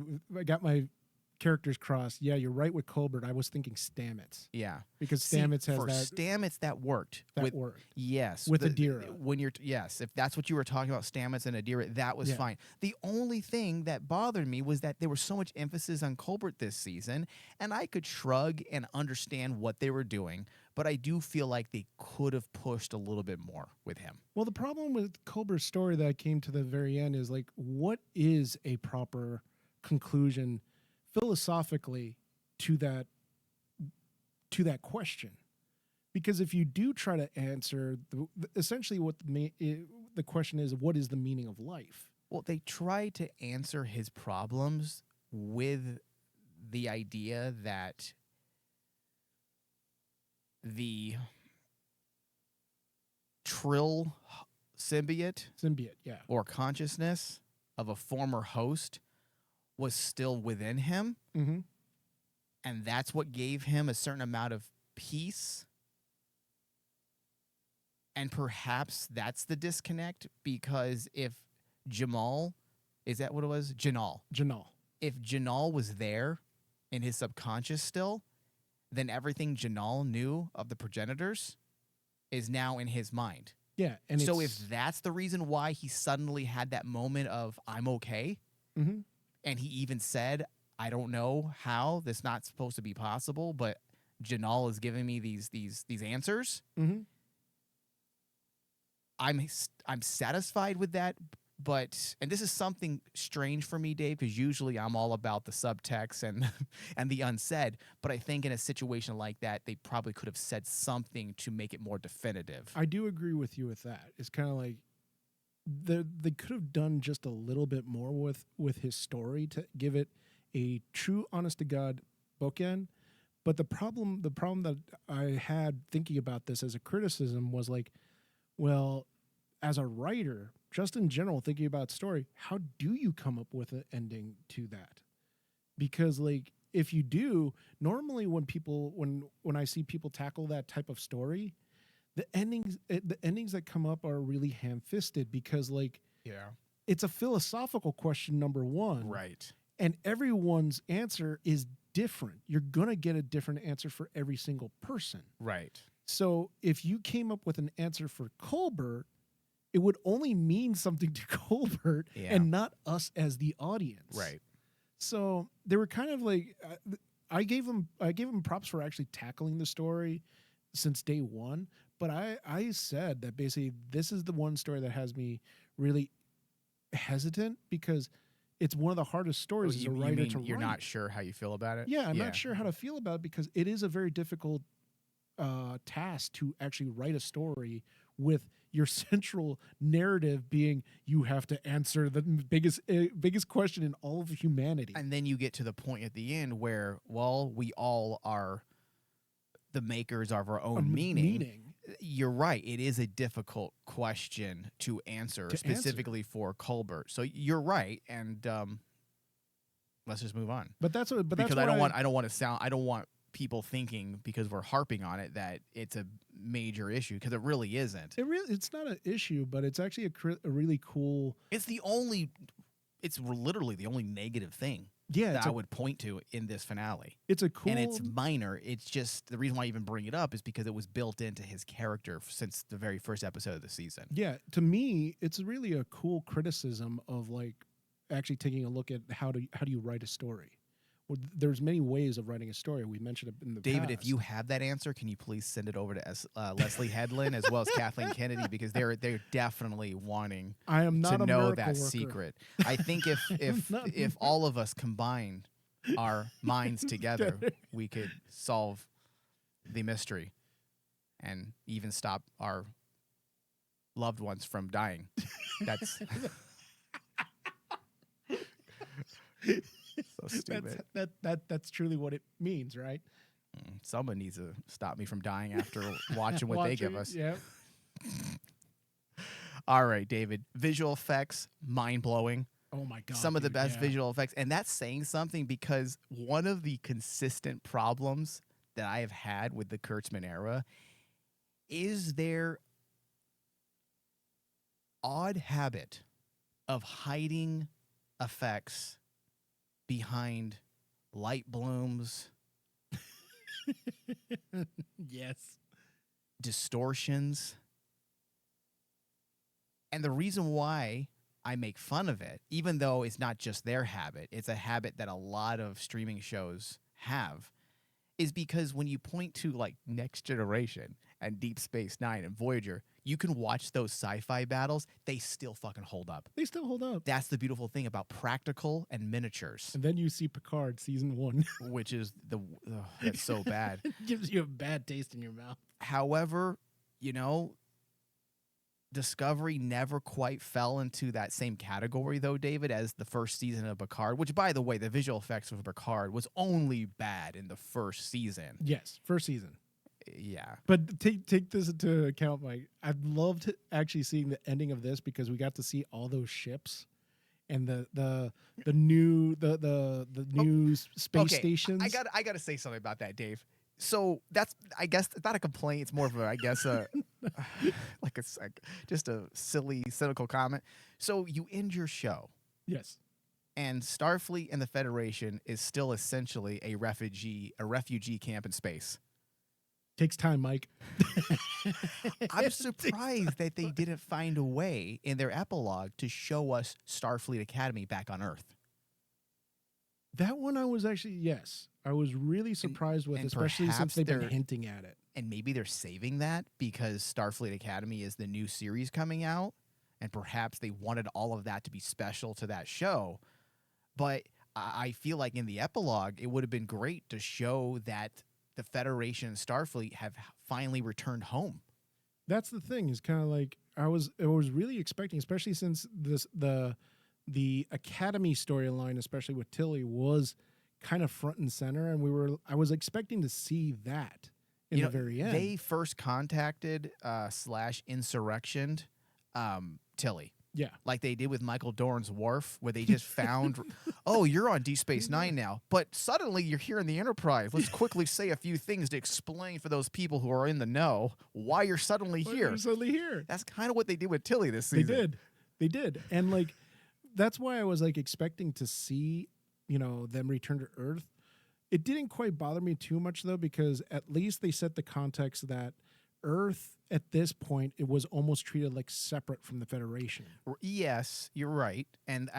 characters crossed. Yeah, you're right with Colbert. I was thinking Stamets. Yeah. Because See, Stamets has for that. Stamets, that worked. That worked. Yes. With Adira. When you're yes, if that's what you were talking about, Stamets and Adira, that was Yeah. fine. The only thing that bothered me was that there was so much emphasis on Colbert this season, and I could shrug and understand what they were doing, but I do feel like they could have pushed a little bit more with him. Well, the problem with Colbert's story that came to the very end is like, what is a proper conclusion philosophically to that question? Because if you do try to answer essentially what the question is, what is the meaning of life? Well, they tried to answer his problems with the idea that the Trill symbiote Yeah. or consciousness of a former host was still within him. Mm-hmm. And that's what gave him a certain amount of peace. And perhaps that's the disconnect, because if Jamal, is that what it was? Janal. If Janal was there in his subconscious still, then everything Janal knew of the progenitors is now in his mind. Yeah. And so if that's the reason why he suddenly had that moment of, I'm okay, mm-hmm. and he even said, I don't know how this not supposed to be possible, but Janal is giving me these answers. Mm-hmm. I'm satisfied with that, but, and this is something strange for me, Dave, because usually I'm all about the subtext and and the unsaid, but I think in a situation like that, they probably could have said something to make it more definitive. I do agree with you with that. It's kind of like they could have done just a little bit more with his story to give it a true, honest to God bookend. But the problem that I had thinking about this as a criticism was like, well, as a writer, just in general, thinking about story, how do you come up with an ending to that? Because like, if you do, normally when I see people tackle that type of story, the endings that come up are really ham-fisted, because like, Yeah. it's a philosophical question, number one. Right. And everyone's answer is different. You're going to get a different answer for every single person. Right. So if you came up with an answer for Colbert, it would only mean something to Colbert and not us as the audience. Right. So they were kind of like, I gave him props for actually tackling the story since day one. But I said that basically this is the one story that has me really hesitant, because it's one of the hardest stories as a writer to write. You're not sure how you feel about it? Yeah, I'm not sure how to feel about it, because it is a very difficult task to actually write a story with your central narrative being you have to answer the biggest question in all of humanity. And then you get to the point at the end where, well, we all are the makers of our own meaning. You're right. It is a difficult question to answer, specifically for Colbert. So you're right, and let's just move on. Because I don't want people thinking, because we're harping on it, that it's a major issue, because it really isn't. It's not an issue, but it's actually a really cool. It's literally the only negative thing. Yeah, that I would point to in this finale. It's a cool, and it's minor. It's just the reason why I even bring it up is because it was built into his character since the very first episode of the season. Yeah, to me, it's really a cool criticism of like actually taking a look at how do you write a story. Well, there's many ways of writing a story. We mentioned it in the David, past. if you have that answer, can you please send it over to Leslie Headland as well as Kathleen Kennedy, because they're definitely wanting I am not to a know miracle that worker. secret. I think if all of us combine our minds together, we could solve the mystery and even stop our loved ones from dying. That's so stupid. That's truly what it means, right? Someone needs to stop me from dying after watching what they give us. Yeah. All right, David. Visual effects, mind-blowing. Oh my god. Some of the dude, best yeah. visual effects. And that's saying something, because one of the consistent problems that I have had with the Kurtzman era is their odd habit of hiding effects behind light blooms, Yes. distortions. And the reason why I make fun of it, even though it's not just their habit, it's a habit that a lot of streaming shows have, is because when you point to like Next Generation and Deep Space Nine and Voyager, you can watch those sci-fi battles. They still fucking hold up. They still hold up. That's the beautiful thing about practical and miniatures, And then you see Picard season 1. which is that's so bad. Gives you a bad taste in your mouth. However, Discovery never quite fell into that same category, though, David, as the first season of Picard, which, by the way, the visual effects of Picard was only bad in the first season. Yes, first season. Yeah. But take this into account, Mike. I've loved actually seeing the ending of this because we got to see all those ships and the new space stations. I got to say something about that, Dave. So that's, I guess, it's not a complaint. It's more of a, I guess, just a silly, cynical comment. So you end your show, Yes. and Starfleet and the Federation is still essentially a refugee camp in space. Takes time, Mike. I'm surprised that they didn't find a way in their epilogue to show us Starfleet Academy back on Earth. That one I was actually, yes. I was really surprised with, and especially since perhaps they've been they're- hinting at it. And maybe they're saving that because Starfleet Academy is the new series coming out, and perhaps they wanted all of that to be special to that show. But I feel like in the epilogue, it would have been great to show that the Federation and Starfleet have finally returned home. That's the thing, is kind of like I was really expecting, especially since the Academy storyline, especially with Tilly, was kind of front and center, and I was expecting to see that in the very end. They first contacted / insurrectioned Tilly. Yeah. Like they did with Michael Dorn's Worf, where they just found, oh, you're on Deep Space Nine now, but suddenly you're here in the Enterprise. Let's quickly say a few things to explain for those people who are in the know why you're suddenly here. They're suddenly here. That's kind of what they did with Tilly this season. They did. And like that's why I was like expecting to see, them return to Earth. It didn't quite bother me too much though, because at least they set the context that Earth at this point, it was almost treated like separate from the Federation. Yes, you're right. And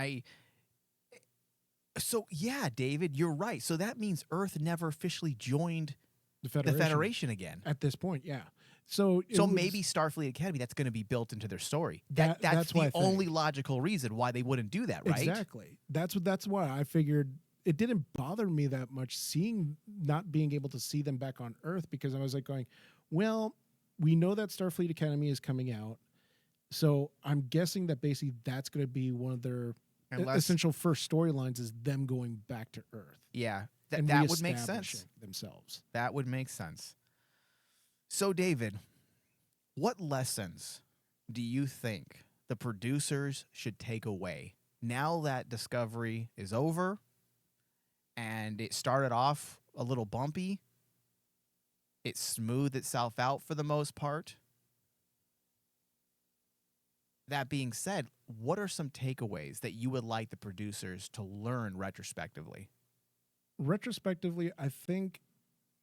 so yeah, David, you're right. So that means Earth never officially joined The the Federation again. At this point, yeah. So Maybe Starfleet Academy, that's going to be built into their story. That's That's what I the think. only logical reason why they wouldn't do that, right? Exactly. That's why I figured it didn't bother me that much not being able to see them back on Earth, because I was like going, well, we know that Starfleet Academy is coming out. So I'm guessing that basically that's going to be one of their essential first storylines, is them going back to Earth. Yeah, and that would make sense. reestablishing themselves. That would make sense. So, David, what lessons do you think the producers should take away now that Discovery is over and it started off a little bumpy? It smoothed itself out for the most part. That being said, what are some takeaways that you would like the producers to learn retrospectively? Retrospectively, I think,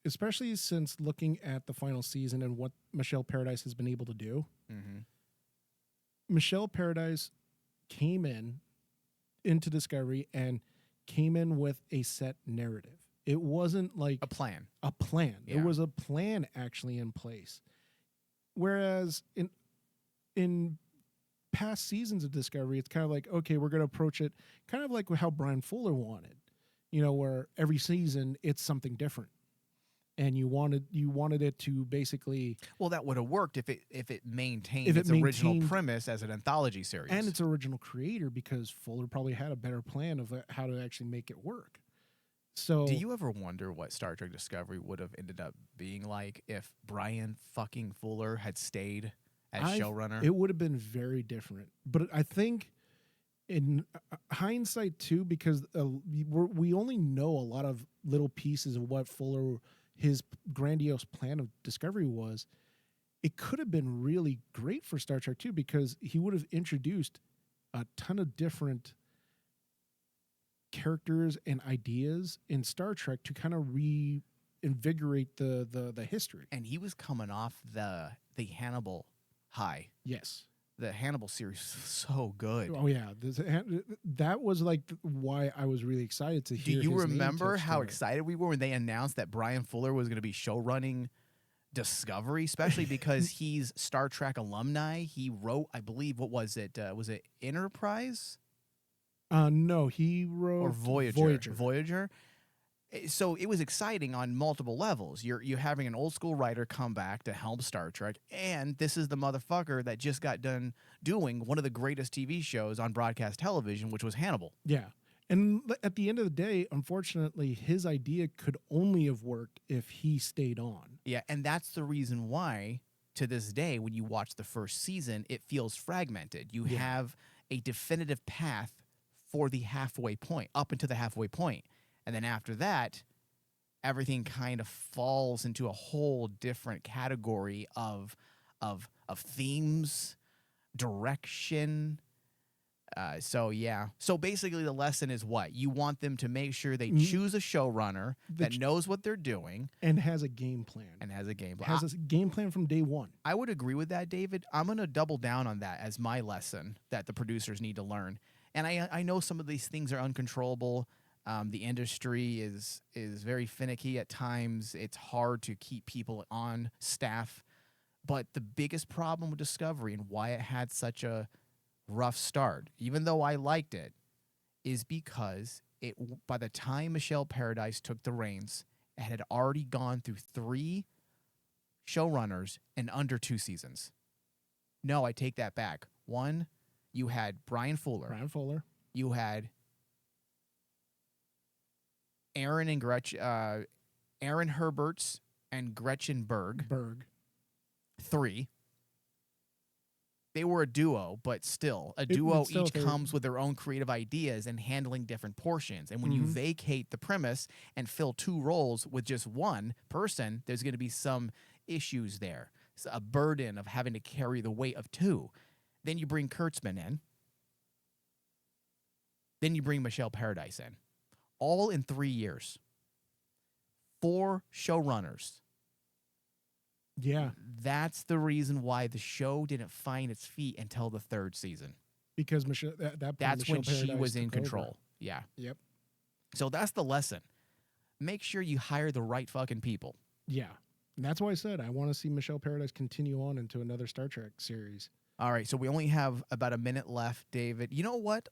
especially since looking at the final season and what Michelle Paradise has been able to do, Mm-hmm. Michelle Paradise came in into Discovery and came in with a set narrative. It wasn't like A plan. a plan. Yeah. There was a plan actually in place. Whereas in past seasons of Discovery, it's kind of like, okay, we're going to approach it kind of like how Brian Fuller wanted, where every season it's something different. And you wanted it to basically, Well, that would have worked if it maintained If it its original maintained- premise as an anthology series. and its original creator, because Fuller probably had a better plan of how to actually make it work. So Do you ever wonder what Star Trek Discovery would have ended up being like if Brian fucking Fuller had stayed as showrunner? It would have been very different. But I think in hindsight too, because we only know a lot of little pieces of what Fuller, his grandiose plan of Discovery was. It could have been really great for Star Trek too, because he would have introduced a ton of different characters and ideas in Star Trek to kind of reinvigorate the history. And he was coming off the Hannibal high. Yes. The Hannibal series was so good. Oh yeah, that was like why I was really excited to Do hear. you his name remember touched how on it. excited we were when they announced that Brian Fuller was going to be showrunning Discovery, especially because he's Star Trek alumni? He wrote, I believe, what was it? Was it Enterprise No, he wrote or Voyager? Voyager. So it was exciting on multiple levels. You're having an old school writer come back to helm Star Trek, and this is the motherfucker that just got done doing one of the greatest TV shows on broadcast television, which was Hannibal. Yeah. And at the end of the day, unfortunately, his idea could only have worked if he stayed on. Yeah, and that's the reason why, to this day, when you watch the first season, it feels fragmented. You have a definitive path for the halfway point, up into the halfway point. And then after that, everything kind of falls into a whole different category of themes, direction. So basically the lesson is what? You want them to make sure they choose a showrunner that knows what they're doing. And has a game plan. And has a game plan. Has a game plan from day one. I would agree with that, David. I'm going to double down on that as my lesson that the producers need to learn. And I know some of these things are uncontrollable. The industry is very finicky at times. It's hard to keep people on staff. But the biggest problem with Discovery and why it had such a rough start, even though I liked it, is because by the time Michelle Paradise took the reins, it had already gone through 3 showrunners in under 2 seasons. No, I take that back. 1, you had Brian Fuller. You had Aaron Herberts and Gretchen Berg. 3. They were a duo, but still, a duo each comes with their own creative ideas and handling different portions. And when you vacate the premise and fill 2 roles with just one person, there's going to be some issues there. It's a burden of having to carry the weight of 2. Then you bring Kurtzman in. Then you bring Michelle Paradise in. All in 3 years. 4 showrunners. Yeah. That's the reason why the show didn't find its feet until the 3rd season. Because Michelle, that's Michelle when she was in took control. over. Yeah. Yep. So that's the lesson. Make sure you hire the right fucking people. Yeah. And that's why I said I want to see Michelle Paradise continue on into another Star Trek series. All right. So we only have about a minute left, David. You know what?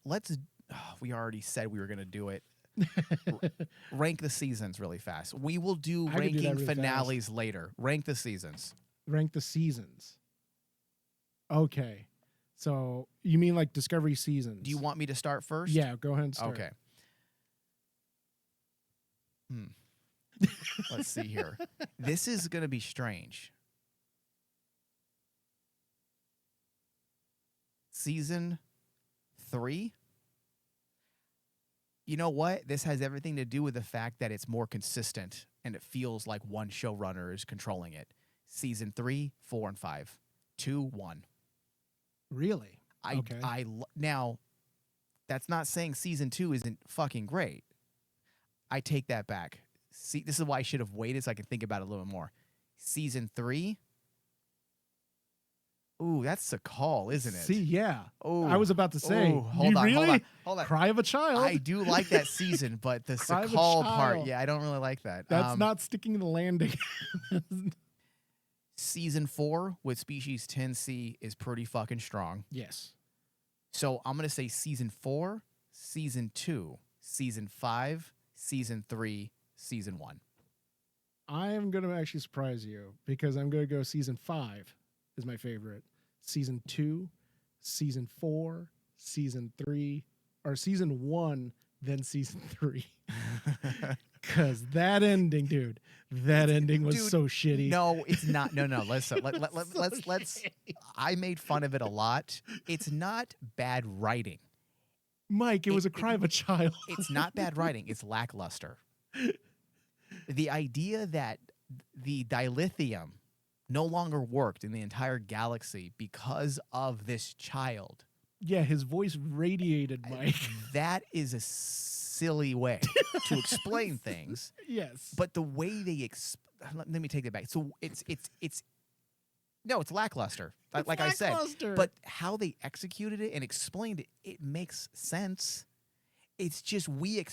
We already said we were going to do it. Rank the seasons really fast. We will do ranking finales later. Rank the seasons. Rank the seasons. Okay. So you mean like Discovery seasons? Do you want me to start first? Yeah, go ahead and start. Okay. Let's see here. This is going to be strange. Season 3. You know what? This has everything to do with the fact that it's more consistent and it feels like one showrunner is controlling it. Season 3, 4, and 5. 2, 1. Really? Now, that's not saying season 2 isn't fucking great. I take that back. See, this is why I should have waited so I can think about it a little bit more. Season 3 Ooh, that's a call, isn't it? See, yeah. Ooh. I was about to say, Ooh, hold you on, really? hold on. Cry of a child. I do like that season, but the Cry of a Sakal part, child. yeah, I don't really like that. That's not sticking the landing. Season 4 with Species 10C is pretty fucking strong. Yes. So I'm going to say season 4, season 2, season 5, season 3, season 1. I am going to actually surprise you because I'm going to go season 5 is my favorite. Season 2, season 4, season 3, or season 1, then season 3. Because that ending, dude, that ending was so shitty. No, it's not. No. Listen, let's. I made fun of it a lot. It's not bad writing. Mike, it was a cry of a child. It's not bad writing. It's lackluster. The idea that the dilithium no longer worked in the entire galaxy because of this child. Yeah, his voice radiated, Mike. That is a silly way to explain things. Yes. But the way they let me take that back. So it's lackluster. Like I said. But how they executed it and explained it, it makes sense. It's just we had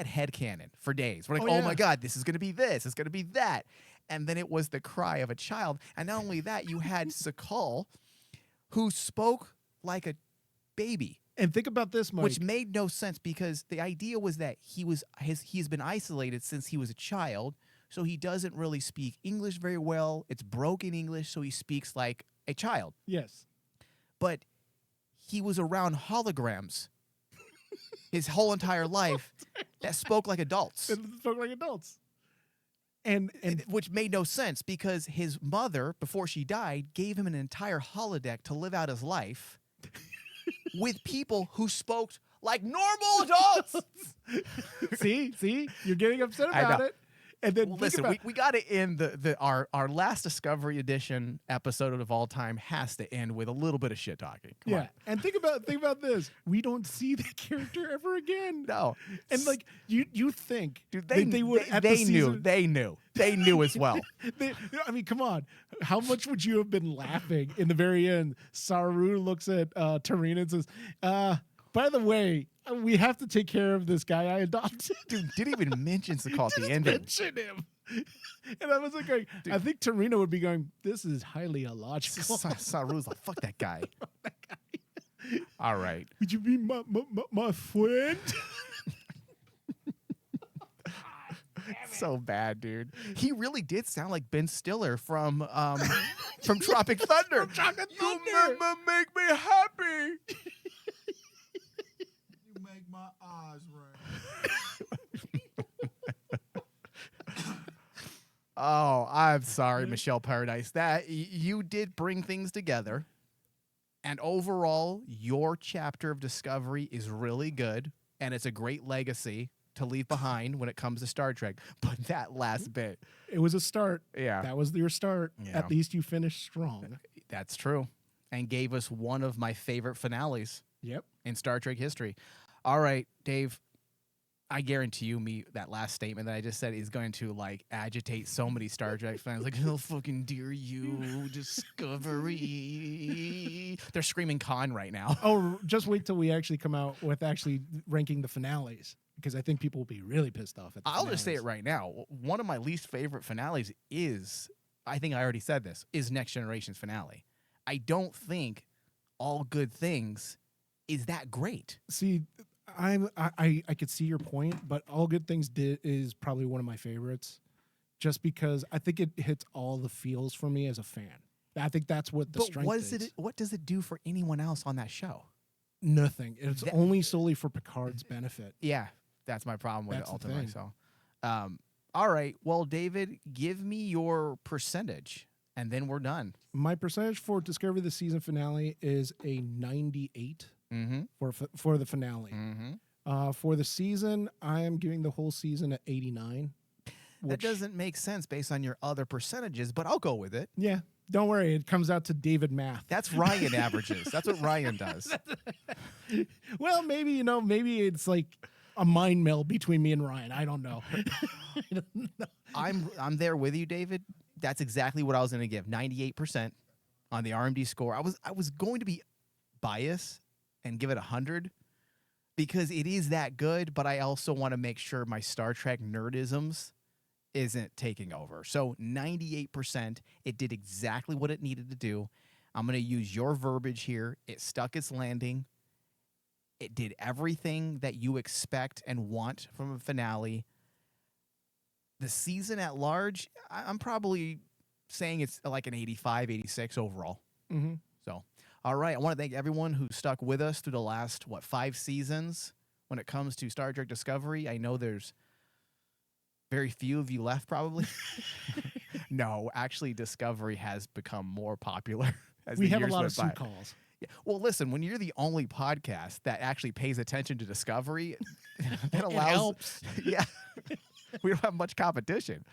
headcanon for days. We're like, oh my God, this is going to be this. It's going to be that. And then it was the cry of a child. And not only that, you had Sakal, who spoke like a baby. And think about this, Mike. Which made no sense because the idea was that he's been isolated since he was a child, so he doesn't really speak English very well. It's broken English, so he speaks like a child. Yes. But he was around holograms his whole entire life that spoke like adults. And which made no sense because his mother, before she died, gave him an entire holodeck to live out his life with people who spoke like normal adults. See, you're getting upset about it. And then listen, we got to end our last Discovery Edition episode of all time has to end with a little bit of shit talking. Come on. And think about this. We don't see the character ever again. No. And like you think, dude, they knew as well. I mean, come on. How much would you have been laughing in the very end? Saru looks at Tarina and says, by the way, we have to take care of this guy I adopted. Dude, didn't even mention Sakal at the end. Mention him. And I was like, I think Tarina would be going, this is highly illogical. Saru's like, fuck that guy. All right. Would you be my friend? So bad, dude. He really did sound like Ben Stiller from Tropic Thunder. You make me happy. You make my eyes rain. Oh, I'm sorry, Michelle Paradise. That you did bring things together. And overall, your chapter of Discovery is really good. And it's a great legacy to leave behind when it comes to Star Trek. But that last bit. It was a start. Yeah. That was your start. Yeah. At least you finished strong. That's true. And gave us one of my favorite finales. Yep. In Star Trek history. All right, Dave. I guarantee you, that last statement that I just said is going to like agitate so many Star Trek fans. Like, how fucking dare you, Discovery? They're screaming con right now. Oh, just wait till we actually come out with actually ranking the finales, because I think people will be really pissed off at the I'll just say it right now. One of my least favorite finales is, I think I already said this, is Next Generation's finale. I don't think All Good Things is that great. See, I could see your point, but All Good Things is probably one of my favorites, just because I think it hits all the feels for me as a fan. I think that's what the strength is. What does it do for anyone else on that show? Nothing. It's only solely for Picard's benefit. Yeah, that's my problem with That's it the ultimately. thing. So, all right. Well, David, give me your percentage, and then we're done. My percentage for Discovery the season finale is a 98. Mm-hmm. For the finale. Mm-hmm. For the season, I am giving the whole season at 89. That doesn't make sense based on your other percentages, but I'll go with it. Yeah, don't worry. It comes out to David math. That's Ryan averages. That's what Ryan does. Well, maybe it's like a mind meld between me and Ryan. I don't know. I'm there with you, David. that's exactly what I was going to give. 98% on the RMD score. I was going to be biased and give it 100 because it is that good, but I also want to make sure my Star Trek nerdisms isn't taking over. So 98%, it did exactly what it needed to do. I'm going to use your verbiage here. It stuck its landing. It did everything that you expect and want from a finale. The season at large, I'm probably saying it's like an 85, 86 overall. Mm-hmm. So, all right. I want to thank everyone who stuck with us through the last, 5 seasons when it comes to Star Trek Discovery. I know there's very few of you left, probably. No, actually, Discovery has become more popular as We the have a years lot went of by. Sue calls. Yeah. Well, listen, when you're the only podcast that actually pays attention to Discovery, that allows. helps. Yeah. We don't have much competition.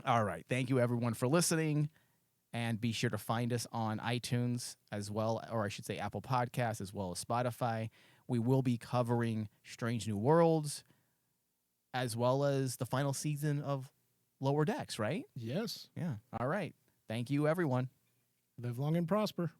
All right. Thank you, everyone, for listening. And be sure to find us on iTunes as well, or I should say Apple Podcasts as well as Spotify. We will be covering Strange New Worlds as well as the final season of Lower Decks, right? Yes. Yeah. All right. Thank you, everyone. Live long and prosper.